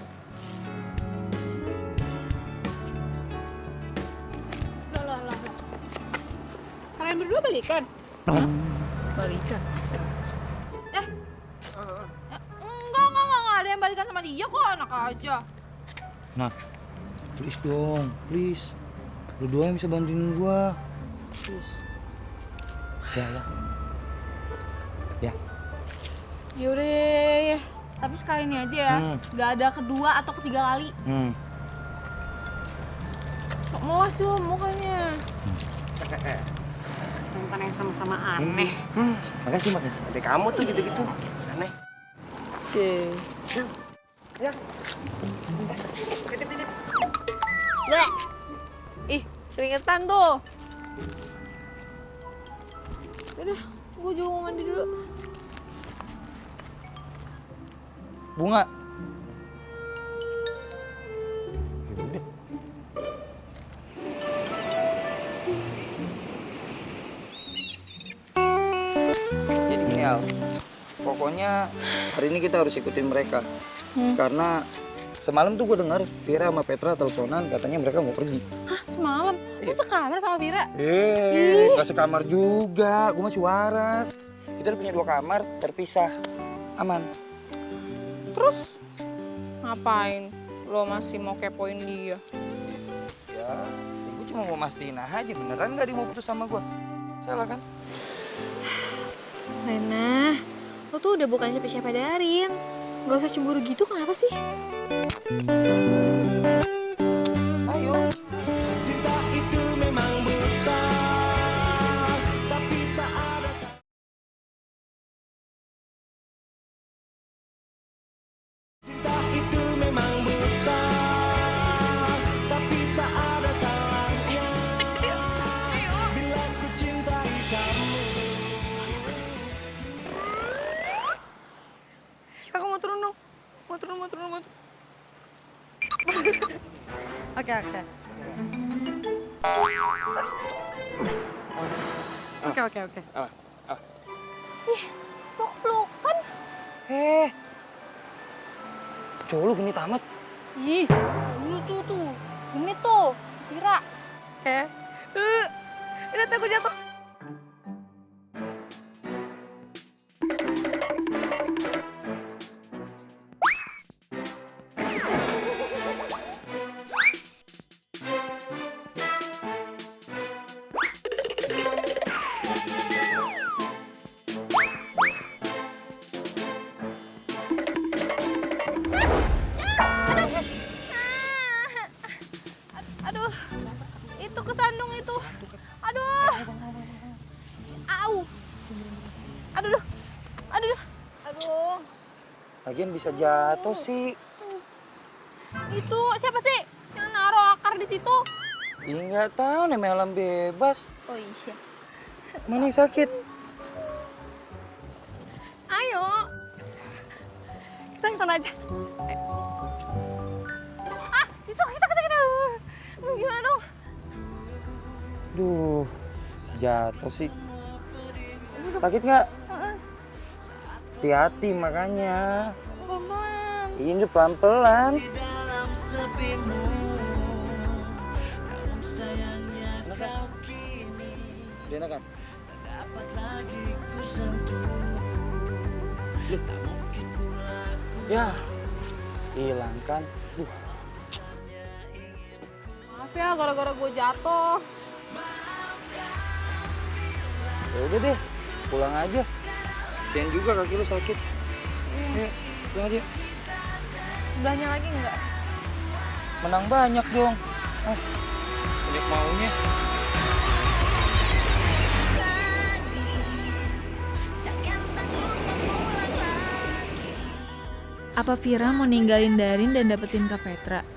Lah. Kalian berdua balikan? Balikan? Enggak ada yang balikan sama dia kok, enak aja. Nah, please dong, please. Lu doang yang bisa bantuin gua. Please. Ya. Yaudah, ya. Tapi sekali ini aja ya, nggak ada kedua atau ketiga kali. Sok melas sih lo mukanya. Mantan yang sama-sama aneh. Makasih. Adek kamu tuh gitu-gitu. Aneh. Oke. Ya. Bleh. Ih, keringetan tuh. Udah, gue juga mau mandi dulu. Bunga. Yaudah. Jadi gini Al, pokoknya hari ini kita harus ikutin mereka. Karena semalam tuh gue dengar Vira sama Petra teleponan katanya mereka mau pergi. Hah, semalam? Lu sekamar sama Vira? Gak sekamar juga, gue masih waras. Kita udah punya 2 kamar terpisah, aman. Terus ngapain? Lo masih mau kepoin dia? Ya, gue cuma mau mastiin aja beneran gak dia mau putus sama gue. Salah kan? Lena, lo tuh udah bukan siapa-siapa Darin. Gak usah cemburu gitu, kenapa sih? Ayo. Cinta itu memang buta, tapi tak ada. Cinta itu memang buta, tapi tak ada salahnya. Bila ku cintai kamu. Kakak mau turun dong. Mau turun. Oke. Oke. Ih, peluk-pelukan. Cowok lu gini tamat. Ih, dulu tuh. Ini tuh, Vira. Lihat aku jatuh. Aduh, itu kesandung itu. Aduh. Au. Aduh. Lagian bisa jatuh sih. Itu siapa sih yang naruh akar di situ? Ih, nggak tahu namanya alam bebas. Oh iya. Mana yang sakit? Ayo. Kita ke sana aja. Itu kita. Aduh, gimana dong? Duh, jatuh sih. Sakit nggak? Hati-hati makanya. Pelan-pelan. Ini pelan-pelan. Dalam sepimu, namun sayangnya kau kini Udah enak kan? tak dapat lagi ku sentuh. Tak mungkin pula ku Ya, hilang kan? Duh, Maaf ya, gara-gara gue jatuh. ya udah deh, pulang aja. Kasian juga kaki lu sakit. Ayo, pulang aja. Sebelahnya lagi enggak? Menang banyak dong. Banyak maunya. Apa Vira mau ninggalin Darin dan dapetin Kak Petra?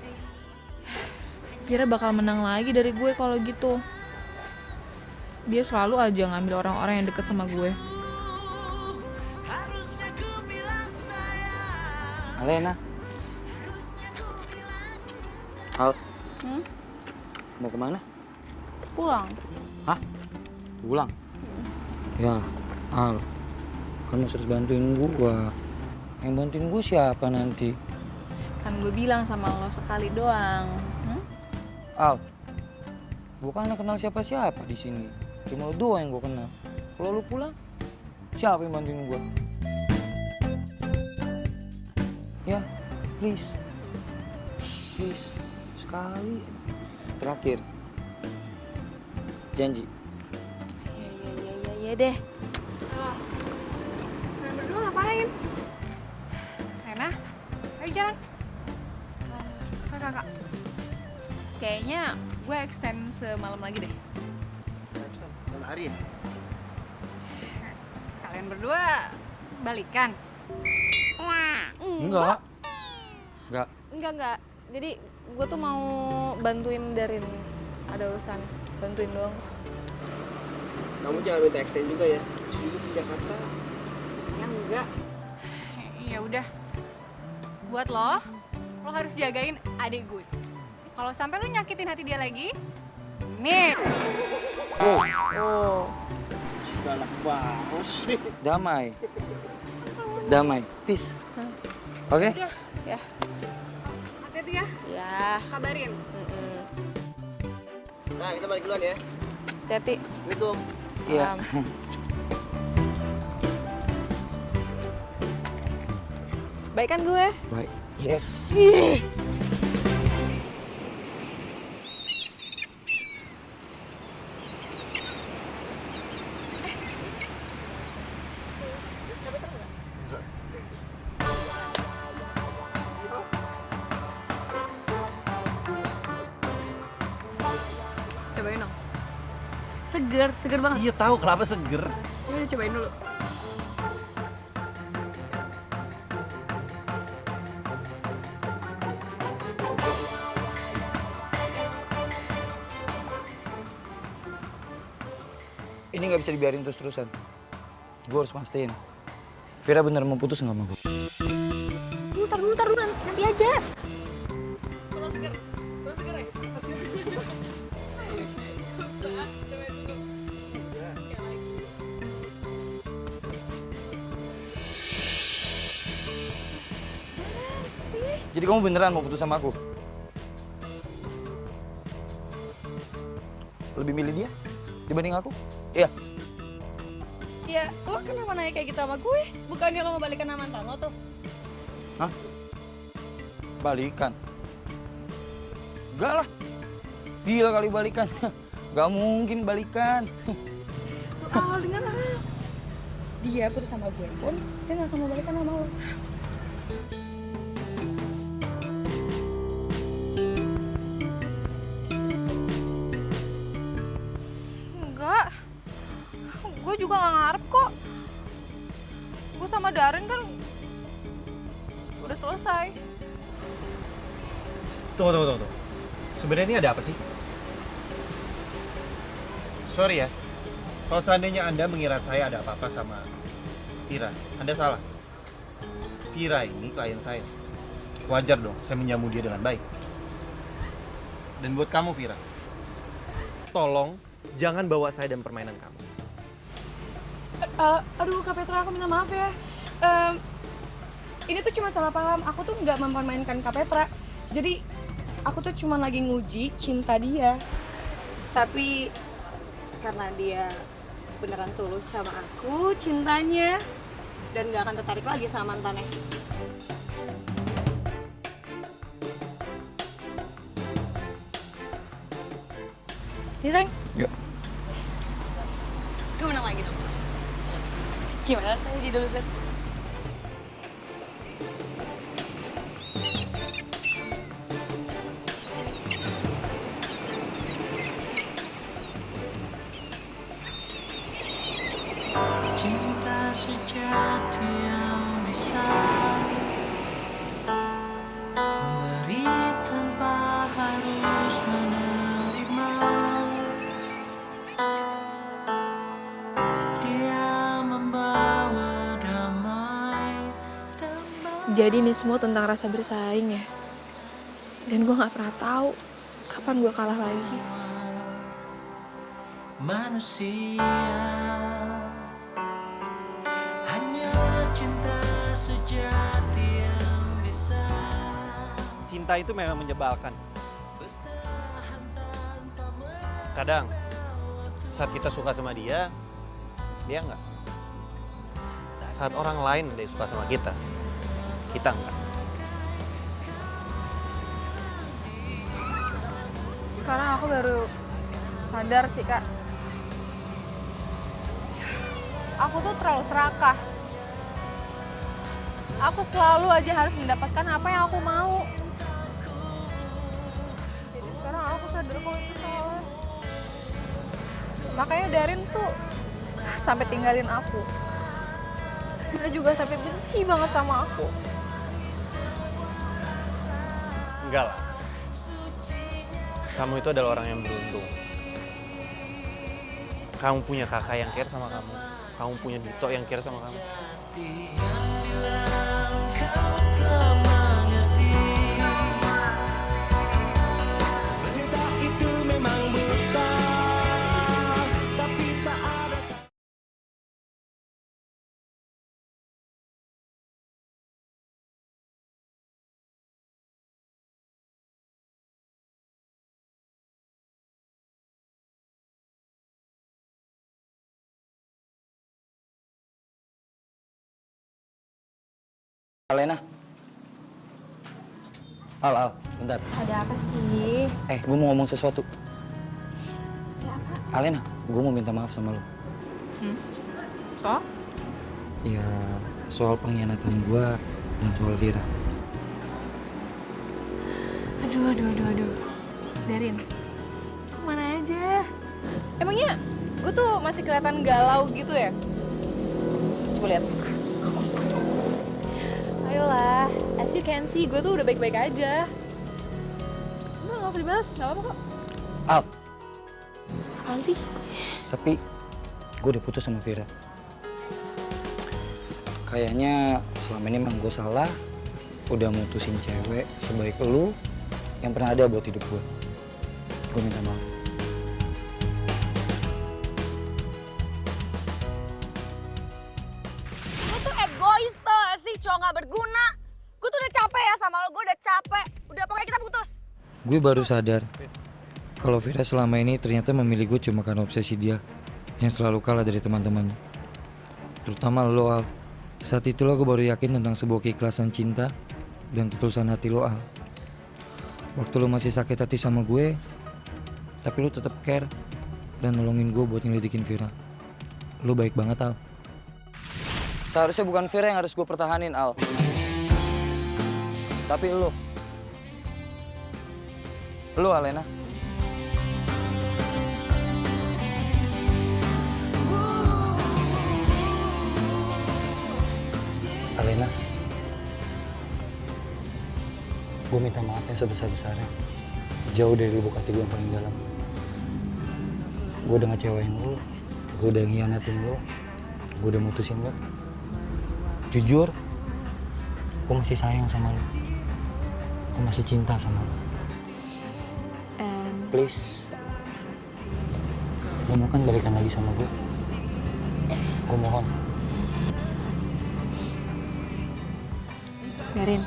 Vira bakal menang lagi dari gue kalau gitu. Dia selalu aja ngambil orang-orang yang deket sama gue. harusnya ku bilang sayang. Alena, Al, mau kemana? Pulang. Hah? Pulang? Ya, Al, kan masih harus bantuin gua. Yang bantuin gua siapa nanti? Kan gue bilang sama lo sekali doang. Al, gua kan gak kenal siapa-siapa di sini. Cuma lo doang yang gua kenal. Kalau lu pulang, siapa yang bantuin gua? Ya, please. Please, sekali. Terakhir. Janji. Iya deh. Kalian berdua ngapain? Rena, ayo jalan. Kakak. Kayaknya gue extend semalam lagi deh. Malam hari ya? Kalian berdua balikan? Enggak. Enggak. Jadi gue tuh mau bantuin Darin. Ada urusan, bantuin doang. Kamu jangan minta extend juga ya. Sibuk di Jakarta. Ya enggak. Ya udah. Buat lo harus jagain adik gue. Kalau sampai lo nyakitin hati dia lagi, nih. Oh. Galak banget sih. Damai. Peace. Oke? Udah. Ya. Hati-hati ya. Ya. Kabarin. Nah, kita balik duluan ya. Hati. Assalamualaikum. Iya. Baik kan gue? Baik. Yes. Cobain dong. Seger banget. Iya tahu kenapa seger. Ya udah cobain dulu. Ini nggak bisa dibiarin terus-terusan. Gue harus pastiin. Vira bener mau putus nggak sama gue? Tar dulu, nanti aja. Kurang seger ya? Jadi kamu beneran mau putus sama aku? Lebih milih dia dibanding aku? Iya. Ya, lo kenapa nanya kayak gitu sama gue? Bukannya lo mau balikan sama mantan lo tuh? Hah? Balikan? Enggak lah. Gila kali balikan. Gak mungkin balikan. Dengar lah. Dia putus sama gue pun, dia gak akan mau balikan sama lo. Enggak. Gue juga gak ngarep kok. Gue sama Darin kan udah selesai. Tunggu. Sebenarnya ini ada apa sih? Sorry ya, kalau seandainya Anda mengira saya ada apa-apa sama Vira, Anda salah. Vira ini klien saya. Wajar dong saya menjamu dia dengan baik. Dan buat kamu Vira, tolong jangan bawa saya dalam permainan kamu. Aduh Kak Petra, aku minta maaf ya. Ini tuh cuma salah paham, aku tuh nggak mempermainkan Kak Petra. Jadi aku tuh cuma lagi nguji cinta dia. Tapi karena dia beneran tulus sama aku cintanya dan nggak akan tertarik lagi sama mantannya. Ini sayang? Yuk. Gue menang lagi dong. Gimana saya sih dulu, Zed? Cinta sejati yang bisa memberi tanpa harus menerima. Dia membawa damai. Jadi ini semua tentang rasa bersaing ya? Dan gue gak pernah tahu kapan gue kalah lagi. Manusia hanya cinta sejati yang bisa. Cinta itu memang menyebalkan. Kadang saat kita suka sama dia enggak. Saat orang lain dia suka sama kita enggak. Sekarang aku baru sadar sih, Kak. Aku tuh terlalu serakah. Aku selalu aja harus mendapatkan apa yang aku mau. Jadi sekarang aku sadar kalau itu salah. Makanya Darin tuh sampai tinggalin aku. Dia juga sampai benci banget sama aku. Enggak lah. Kamu itu adalah orang yang beruntung. Kamu punya kakak yang care sama kamu. Kamu punya Dito yang care sama kamu. Cinta itu memang buta, tapi tak ada. Alena. Al, bentar. Ada apa sih? Gue mau ngomong sesuatu. Ya apa? Alena, gue mau minta maaf sama lo. Soal? Ya, soal pengkhianatan gue dan soal Vira. Aduh. Darin, kemana aja? Emangnya gue tuh masih kelihatan galau gitu ya? Coba lihat. Ayolah, as you can see, gue tuh udah baik-baik aja. Udah, gak usah dibahas, gak apa-apa kok. Al, Apaan sih? tapi gue udah putus sama Vira. Kayaknya selama ini emang gue salah. Udah mutusin cewek sebaik lu yang pernah ada buat hidup gue. Gue minta maaf. Lu tuh egois tau gak sih, cowok gak berguna. Gue tuh udah capek ya sama lo, gue udah capek. Udah pokoknya kita putus. Gue baru sadar kalau Vira selama ini ternyata memilih gue cuma karena obsesi dia yang selalu kalah dari teman-temannya. Terutama lo, Al. Saat itulah gue baru yakin tentang sebuah keikhlasan cinta dan ketulusan hati lo, Al. Waktu lo masih sakit hati sama gue, tapi lo tetap care dan nolongin gue buat nyelidikin Vira. Lo baik banget, Al. Seharusnya bukan Vira yang harus gue pertahanin, Al. Tapi lo. Lo, Alena. Alena, gue minta maaf ya sebesar-besarnya. Jauh dari lubuk hati gue yang paling dalam. Gue udah ngecewain lo, gue udah ngianatin lo, gue udah mutusin lo. Jujur, gue masih sayang sama lo. Gue masih cinta sama lo. Please, lo mau kan balikan lagi sama gue? Gue mohon. Darin,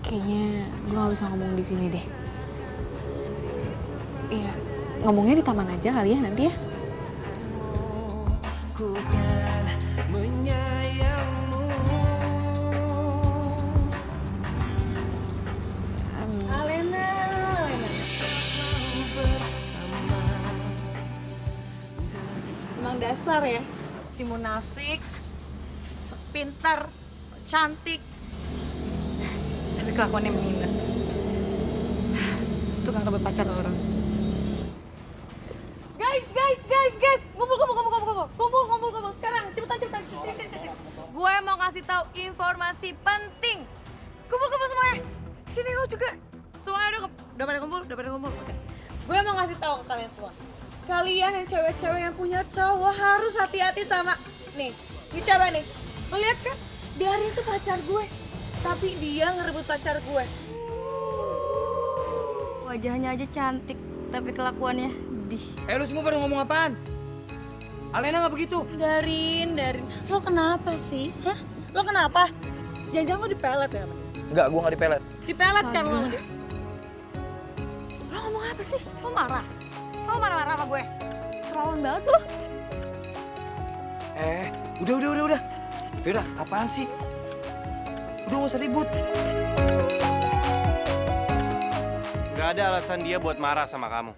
kayaknya gue gak bisa ngomong di sini deh. Iya, ngomongnya di taman aja kali ya nanti ya. Ku kan menyayangmu. Alena. Emang dasar ya, si munafik. Sok pintar, sok cantik. Tapi kelakuannya minus. Tukang rebut pacar orang. Guys, ngumpul sekarang, cepetan. Gue mau kasih tahu informasi penting. Kumpul semuanya. Sini lo juga. Semuanya udah pada kumpul. Oke. Gue mau ngasih tahu ke kalian semua. Kalian yang cewek-cewek yang punya cowok harus hati-hati sama nih cewek nih. Lo lihat kan? Darin itu pacar gue. Tapi dia ngerebut pacar gue. Wajahnya aja cantik, tapi kelakuannya dih. Lu semua pada ngomong apaan? Alena nggak begitu. Darin. Lo kenapa sih? Hah? Lo kenapa? Jangan-jangan lo dipelet ya? Enggak, gua nggak dipelet. Dipelet kan lo? Lo ngomong apa sih? Lo marah? Lo marah-marah sama gue? Terlaluan banget sih lo. Udah. Vira, apaan sih? Udah nggak usah ribut. Gak ada alasan dia buat marah sama kamu.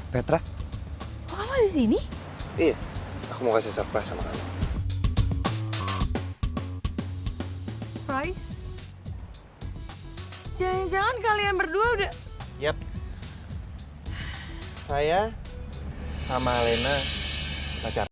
Petra? Kok kamu ada di sini? Iya, aku mau kasih surprise sama kamu. Surprise? Jangan-jangan kalian berdua udah... Yap. Saya sama Alena pacaran.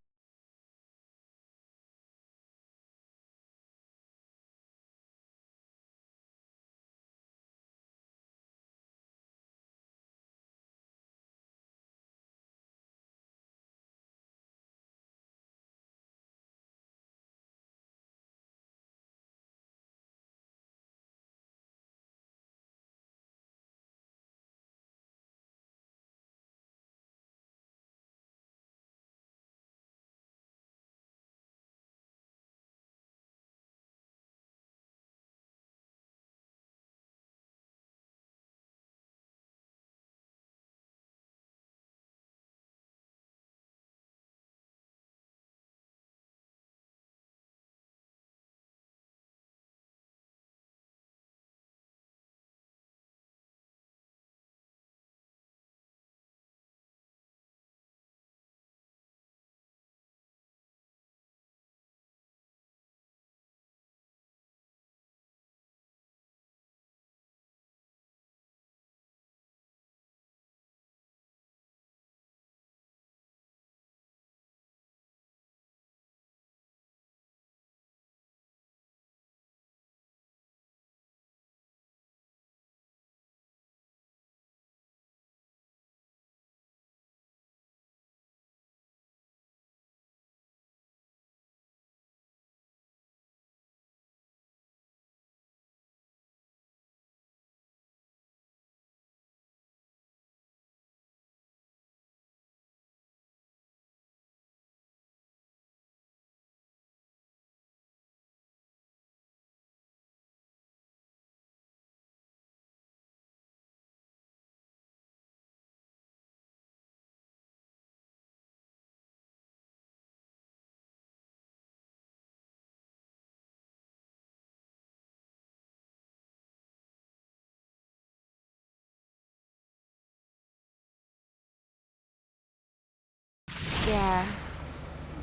Ya,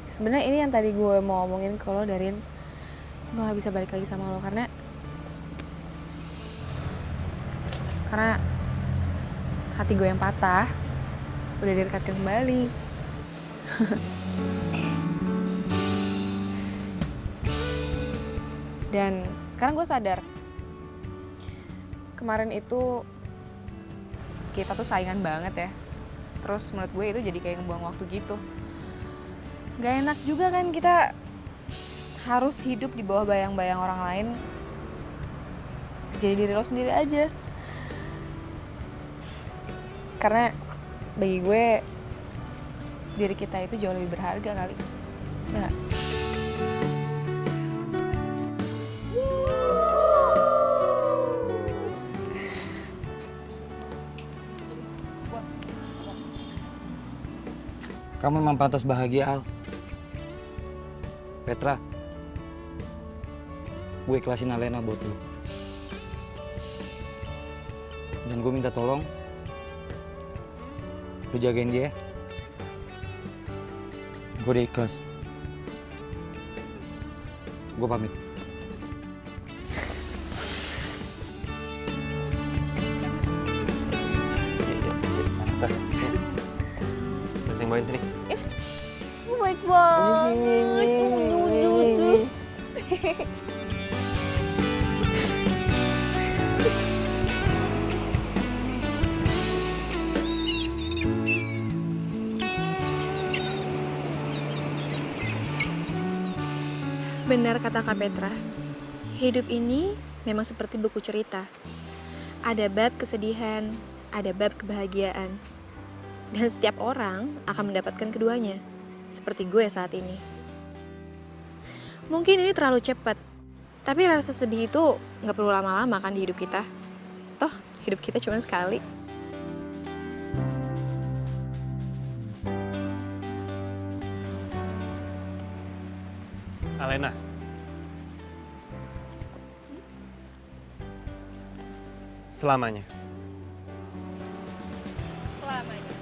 sebenarnya ini yang tadi gue mau ngomongin ke lo, Darin. Gue gak bisa balik lagi sama lo karena hati gue yang patah udah direkatkan kembali. Dan sekarang gue sadar kemarin itu kita tuh saingan banget ya. Terus menurut gue itu jadi kayak ngebuang waktu gitu. Gak enak juga kan kita harus hidup di bawah bayang-bayang orang lain. Jadi diri lo sendiri aja. Karena bagi gue diri kita itu jauh lebih berharga kali. Ya gak? Kamu memang pantas bahagia, Al. Petra, gue ikhlasin Alena buat lu. Dan gue minta tolong, lu jagain dia. Gue udah ikhlas. Gue pamit. Tas. Terus yang bawain sini. Baik banget. Benar kata Kak Petra, hidup ini memang seperti buku cerita. Ada bab kesedihan, ada bab kebahagiaan. Dan setiap orang akan mendapatkan keduanya, seperti gue saat ini. Mungkin ini terlalu cepat, tapi rasa sedih itu nggak perlu lama-lama kan di hidup kita. Toh, hidup kita cuma sekali. Alena. Selamanya. Selamanya.